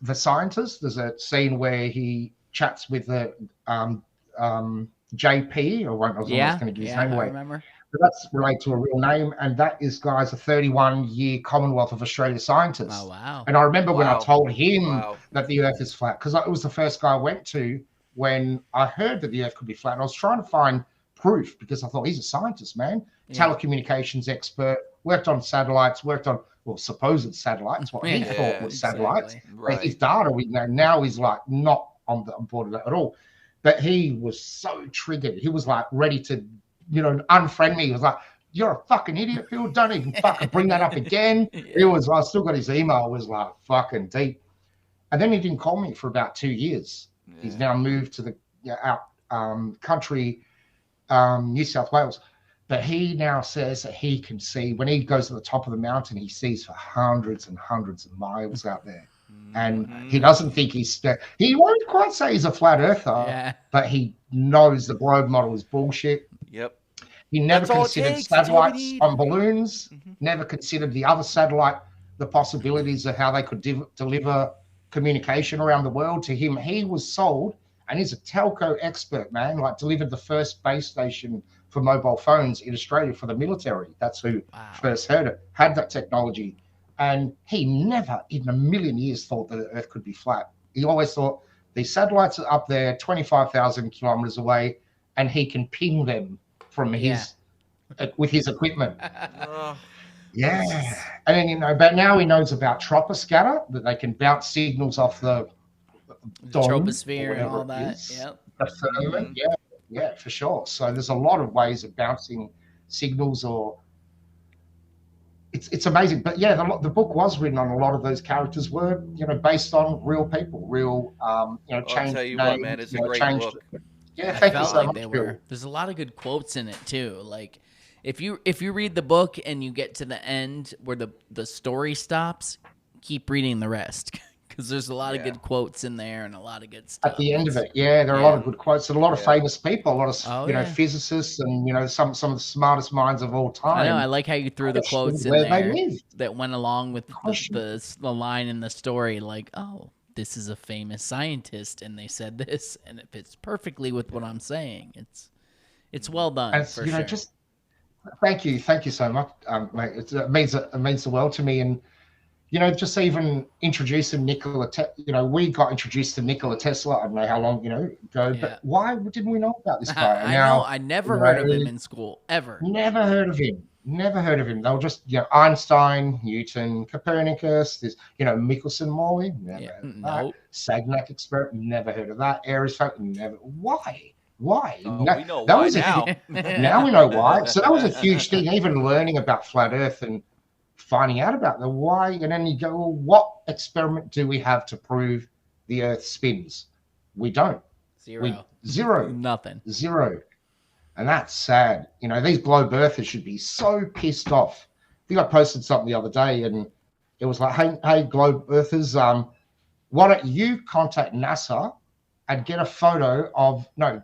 the scientist. There's a scene where he chats with the JP, or I was almost going to give his name away. I remember. But that's related to a real name, and that is, guys, a 31-year Commonwealth of Australia scientist. Oh, wow. And I remember when I told him that the Earth is flat, because it was the first guy I went to when I heard that the Earth could be flat. And I was trying to find proof, because I thought, he's a scientist, man. Telecommunications expert, worked on satellites, supposed satellites, what he thought was satellites. Right. His data, we know now, is like not on board with that at all. But he was so triggered. He was like ready to, unfriend me. He was like, "You're a fucking idiot, Phil. Don't even fucking bring that up again." I still got his email. It was like fucking deep. And then he didn't call me for about 2 years. Yeah. He's now moved to the country, New South Wales. But he now says that he can see, when he goes to the top of the mountain, he sees for hundreds and hundreds of miles out there. And he doesn't think he won't quite say he's a flat earther, but he knows the globe model is bullshit. Yep. He never considered satellites on balloons, never considered the other satellite, the possibilities of how they could deliver communication around the world. To him, he was sold, and he's a telco expert, man, like delivered the first base station for mobile phones in Australia for the military. That's who first heard it, had that technology. And he never in a million years thought that the Earth could be flat. He always thought these satellites are up there 25,000 kilometers away, and he can ping them from with his equipment. And then, but now he knows about troposcatter, that they can bounce signals off the troposphere and all that. The firmament, yeah, for sure. So there's a lot of ways of bouncing signals, or it's amazing. But yeah, the book was written on a lot of those characters were, based on real people, real, changed. I'll tell you what, man, it's a great book. Yeah, thank you so much. There's a lot of good quotes in it too. Like, if you read the book and you get to the end where the story stops, keep reading the rest. Because there's a lot of good quotes in there and a lot of good stuff. At the end of it, there are a lot of good quotes and a lot of famous people, a lot of physicists and some of the smartest minds of all time. I know. I like how you threw the quotes in there that went along with the line in the story. Like, oh, this is a famous scientist, and they said this, and it fits perfectly with what I'm saying. It's well done. And for sure. Just thank you so much, mate. It means the world to me. And just even introducing Nikola, we got introduced to Nikola Tesla, I don't know how long, ago, but why didn't we know about this guy? I never heard of him in school, ever. Never heard of him. They were just, Einstein, Newton, Copernicus, this, Michelson, Morley, never heard of that. Sagnac experiment, never heard of that. Aries factor, never. Why? Oh, we know why now. Now we know why. So that was a huge thing, even learning about flat Earth and finding out about the why. And then you go, well, what experiment do we have to prove the Earth spins? We don't. Zero. Nothing. Zero. And that's sad. These globe earthers should be so pissed off. I think I posted something the other day, and it was like, hey globe earthers, why don't you contact NASA and get a photo of, have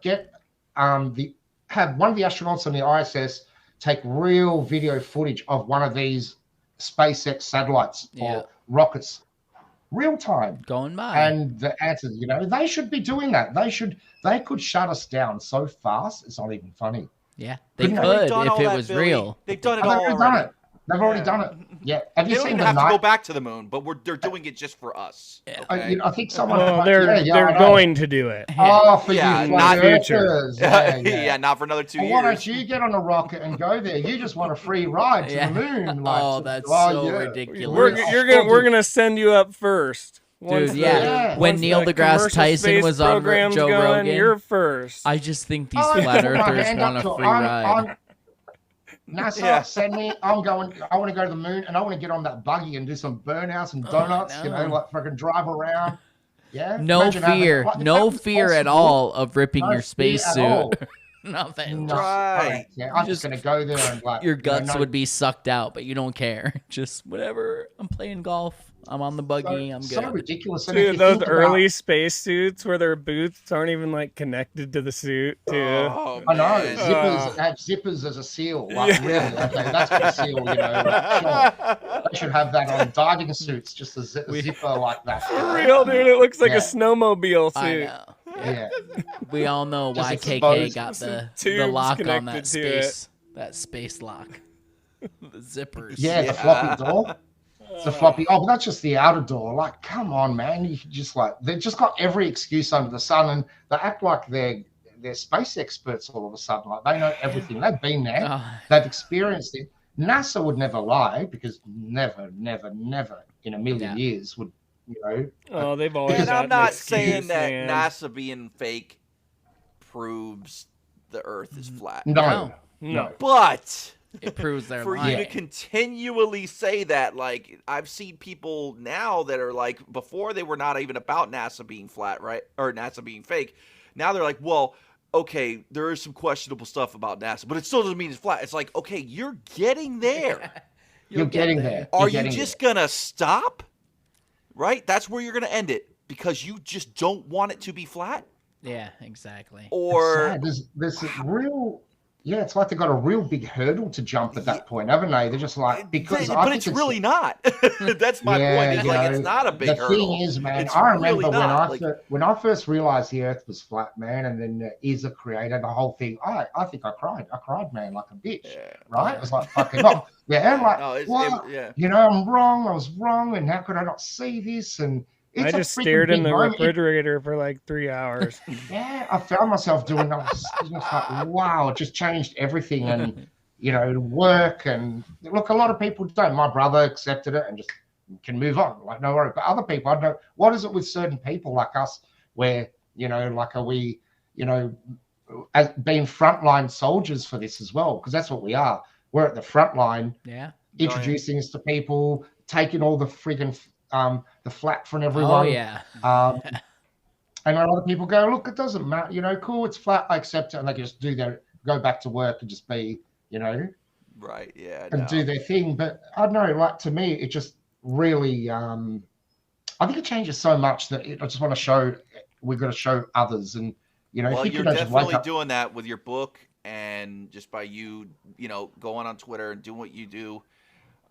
one of the astronauts on the ISS take real video footage of one of these SpaceX satellites or rockets, real time going by. And the answer, they should be doing that. They could shut us down so fast. It's not even funny. Yeah, they Couldn't could done if all it that, was Billy. real. They've done it They've all already already. done it. They've already done it. Yeah. Have They you don't seen even the have to night? go back to the moon, but they're doing it just for us. Okay? I think someone. Well, I they're know. going to do it. Oh, for Yeah, you not flat future. earthers. Yeah, yeah, not for another 2 Well, years. why don't you get on a rocket and go there? You just want a free ride to the moon. Like, Oh, that's so ridiculous. We're gonna send you up first. Dude, yeah. When once Neil the deGrasse commercial Tyson space was on program's Joe going, Rogan, you're first. I just think these Oh, flat put my earthers hand want up a to- free ride. NASA, send me. I'm going. I want to go to the moon, and I want to get on that buggy and do some burnouts and donuts. no. You know, like fucking drive around. Yeah. No Imagine having- fear. like, if No that was fear at possible, all of ripping no your fear at spacesuit. all. Nothing. No, Right. Yeah, I'm just gonna go there and like Your guts no- would be sucked out, but you don't care. Just whatever. I'm playing golf. I'm on the buggy. I'm good. So ridiculous. And if Dude, you those think early space suits where their boots aren't even like connected to the suit, too. Oh, I know man. zippers have zippers as a seal. Like really, okay, that's what a seal. You know, like, sure. They should have that on diving suits, just a zipper like that. For real, dude, it looks like Yeah. a snowmobile I suit. know. Yeah. We all know why Just KK exposed got the tubes lock on connected that to it. space lock. The zippers. Yeah, the floppy door. It's a floppy. Oh, but that's just the outer door. Like, come on, man. You can just like they've just got every excuse under the sun, and they act like they're space experts all of a sudden. Like they know everything. They've been there. Oh. They've experienced it. NASA would never lie because never in a million years would Oh, they've always. And I'm had not an excuse, saying that man. NASA being fake proves the Earth is flat. No. But It proves they're for lying. you to continually say that, like I've seen people now that are like before they were not even about NASA being flat, right? Or NASA being fake. Now they're like, well, okay, there is some questionable stuff about NASA, but it still doesn't mean it's flat. It's like, okay, you're getting there. You're getting there. Are You're you getting just there. gonna stop? Right? That's where you're gonna end it because you just don't want it to be flat? Yeah, exactly. Or there's a real it's like they've got a real big hurdle to jump at that point, haven't they? They're just like because I but think it's really not. That's my Yeah, point. It's you like know, it's not a big the hurdle. thing is, man, It's I remember really not. when I first realized the Earth was flat, man, and then is a creator, the whole thing. I think I cried. I cried, man, like a bitch. Right? It was like fucking like what? You know, I'm wrong. I was wrong, and how could I not see this? And I it's just a freaking stared in big the moment. refrigerator for like 3 hours. Yeah, I found myself doing that. Just like, wow, it just changed everything, and work and look. A lot of people don't. My brother accepted it and just can move on, like no worry. But other people, I don't know. What is it with certain people like us, where like are we, as being frontline soldiers for this as well? Because that's what we are. We're at the front line, introducing us to people, taking all the friggin' the flat from everyone. Oh yeah. And a lot of people go, look, it doesn't matter, cool, it's flat, I accept it, and they just go back to work and just be, right, yeah, and do their thing. But I don't know, like to me, it just really, I think it changes so much that I just want to show, we've got to show others, and well, if you you're could just wake definitely up, doing that with your book, and just by you, going on Twitter and doing what you do.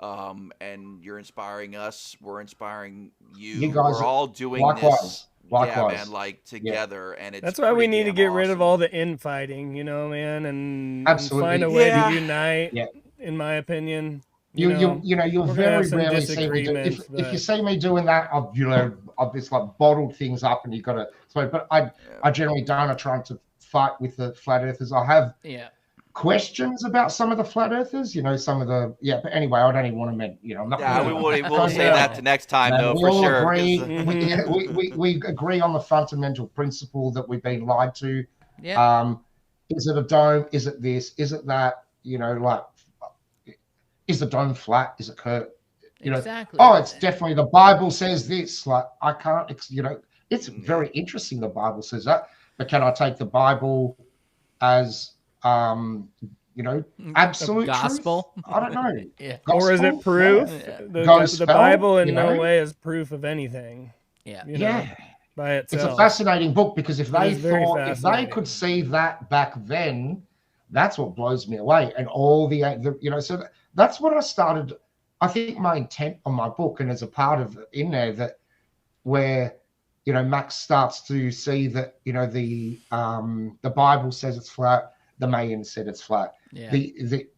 And you're inspiring us. We're inspiring you. You guys we're all doing likewise. this. Yeah, man, like together, and it's that's why we need to get rid of awesome. all the infighting, man, and Absolutely. find a way Yeah. to unite. Yeah. In my opinion, you'll we're gonna very have some rarely see me do. disagreements, If you see me doing that, I've just like bottled things up, and you've got to. So, but I generally don't. I try to fight with the flat earthers. I have questions about some of the flat earthers, some of the but anyway, I don't even want to mention, I'm not we'll say that to next time though, we for all sure. agree, we agree on the fundamental principle that we've been lied to. Is it a dome? Is it this? Is it that? Like, is the dome flat? Is it curved? Exactly. Oh, it's definitely, the Bible says this. Like, I can't, it's very interesting the Bible says that, but can I take the Bible as absolute gospel truth? I don't know. Or is it proof? The Bible in no way is proof of anything. By itself. It's a fascinating book, because if they could see that back then, that's what blows me away. And all the so that's what I started. I think my intent on my book, and as a part of it in there, that where Max starts to see that the Bible says it's flat, the Mayans said it's flat. Yeah. The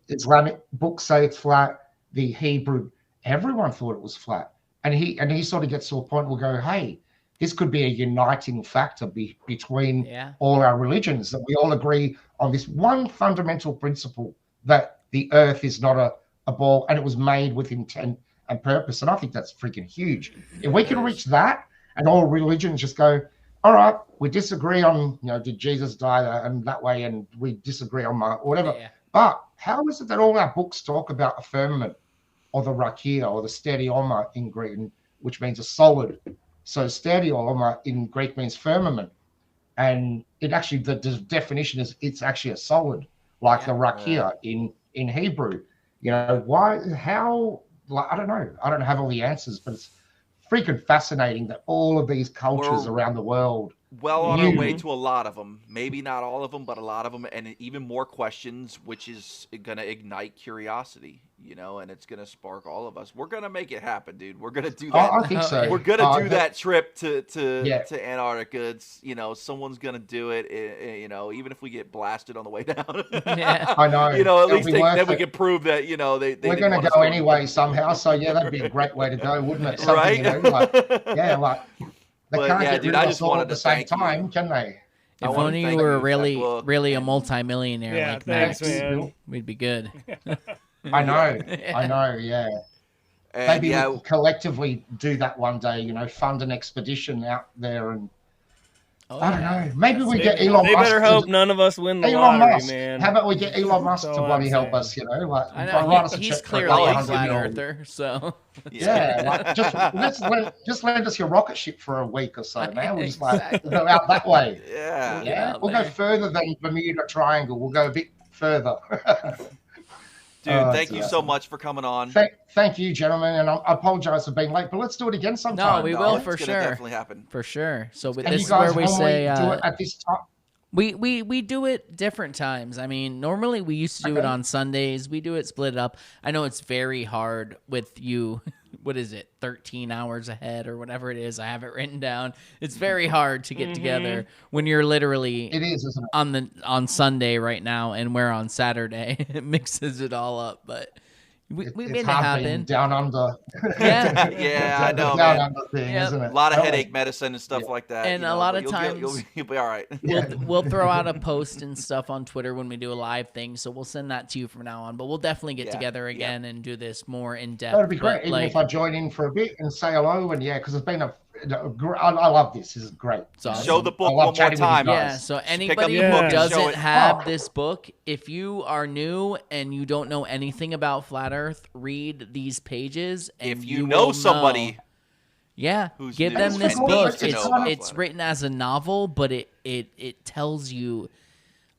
Islamic books say it's flat. The Hebrew, everyone thought it was flat. And he sort of gets to a point where we'll go, hey, this could be a uniting factor between all our religions, that we all agree on this one fundamental principle, that the earth is not a ball and it was made with intent and purpose. And I think that's freaking huge. If we can reach that and all religions just go, all right, we disagree on, did Jesus die and that way, and we disagree on whatever. Yeah. But how is it that all our books talk about a firmament or the rakia or the stadioma in Greek, which means a solid? So stadioma in Greek means firmament. And it actually, the definition is it's actually a solid, like the rakia in Hebrew. Why, how, I don't know. I don't have all the answers, but it's freaking fascinating that all of these cultures around the world. Well on our way to a lot of them. Maybe not all of them, but a lot of them. And even more questions, which is going to ignite curiosity, and it's going to spark all of us. We're going to make it happen, dude. We're going to do that. I think so. We're going to do that trip to Antarctica. It's, someone's going to do it, even if we get blasted on the way down. I know. At least then we can prove that, we're going to go anyway somehow. So, that'd be a great way to go, wouldn't it? Something, right? They can't get dude, rid of I just us all wanted at the to same thank time, you. Can they? If only you were really a multimillionaire like thanks, Max, man. we'd be good. I know, yeah. Maybe we'll collectively do that one day, fund an expedition out there and I don't know. Maybe we get Elon Musk. They better hope none of us win the Elon lottery, Musk. Man. How about we get Elon Musk to bloody help us, I know, he's clearly a flat earther, so. Yeah, just lend us your rocket ship for a week or so, man. We'll just go out that way. Yeah. We'll go further than Bermuda Triangle. We'll go a bit further. Dude, thank you so much for coming on. Thank you, gentlemen, and I apologize for being late, but let's do it again sometime. No, we will for it's sure. Definitely happen For sure. So with and this you is guys where we say do it at this time. We do it different times. I mean, normally we used to do it on Sundays. We do it split up. I know it's very hard with you. What is it? 13 hours ahead or whatever it is. I have it written down. It's very hard to get together when you're literally isn't it? on Sunday right now and we're on Saturday. It mixes it all up, but we made it happen. Down under. Yeah. I know, down man. under thing, isn't it? A lot of headache medicine and stuff like that. And a lot of times you'll be all right. We'll throw out a post and stuff on Twitter when we do a live thing, so we'll send that to you from now on. But we'll definitely get together again and do this more in depth. That'd be great. Even if I join in for a bit and say hello, and because it's been I love this. This is great. Awesome. Show the book one more time. Yeah, so anybody who doesn't have this book, if you are new and you don't know anything about Flat Earth, read these pages. And if you know somebody, give them this book. It's written as a novel, but it tells you,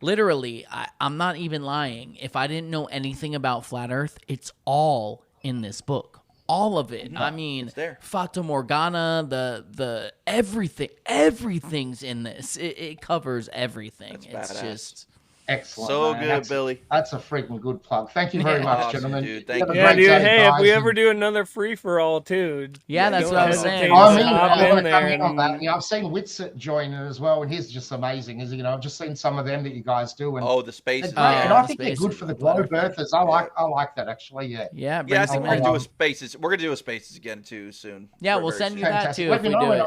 literally, I'm not even lying. If I didn't know anything about Flat Earth, it's all in this book. All of it. I mean, Fata Morgana, the everything's in this. It covers everything. It's just excellent. So good, Billy. That's a freaking good plug. Thank you very much, gentlemen. Dude, thank you. Yeah, dude. Hey, if we ever do another free for all too. Yeah, that's what I was saying. I've seen Witsit join it as well, and he's just amazing. I've just seen some of them that you guys do. And the space. And I think they're good for the globe earthers. I like that actually. Yeah. I think we're gonna do a spaces. We're gonna do a spaces again too soon. Yeah, we'll send you that too if we do it.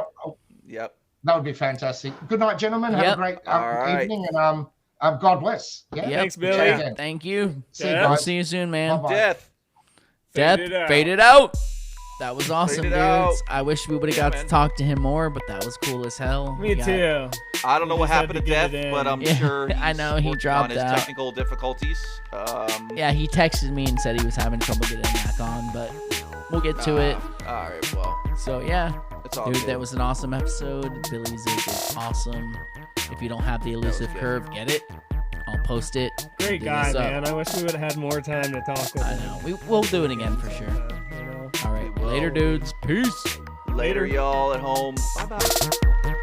Yep. That would be fantastic. Good night, gentlemen. Have a great evening, and God bless. Yeah. Thanks, Billy. Thank you. See you guys. See you soon, man. Bye-bye. Death. Fade it out. That was awesome, dudes. Out. I wish we would have got to talk to him more, but that was cool as hell. Me too. I don't know what happened to Death, but I'm sure I know he dropped on his out. technical difficulties. Yeah, he texted me and said he was having trouble getting back on, but we'll get to it. All right, well. So, yeah. It's all dude, good. That was an awesome episode. Billy Zig is awesome. If you don't have the Elusive Curve, get it. I'll post it. Great guy, man. I wish we would have had more time to talk with him. I know. We'll do it again for sure. You know. All right. Later, dudes. Peace. Later, y'all at home. Bye-bye.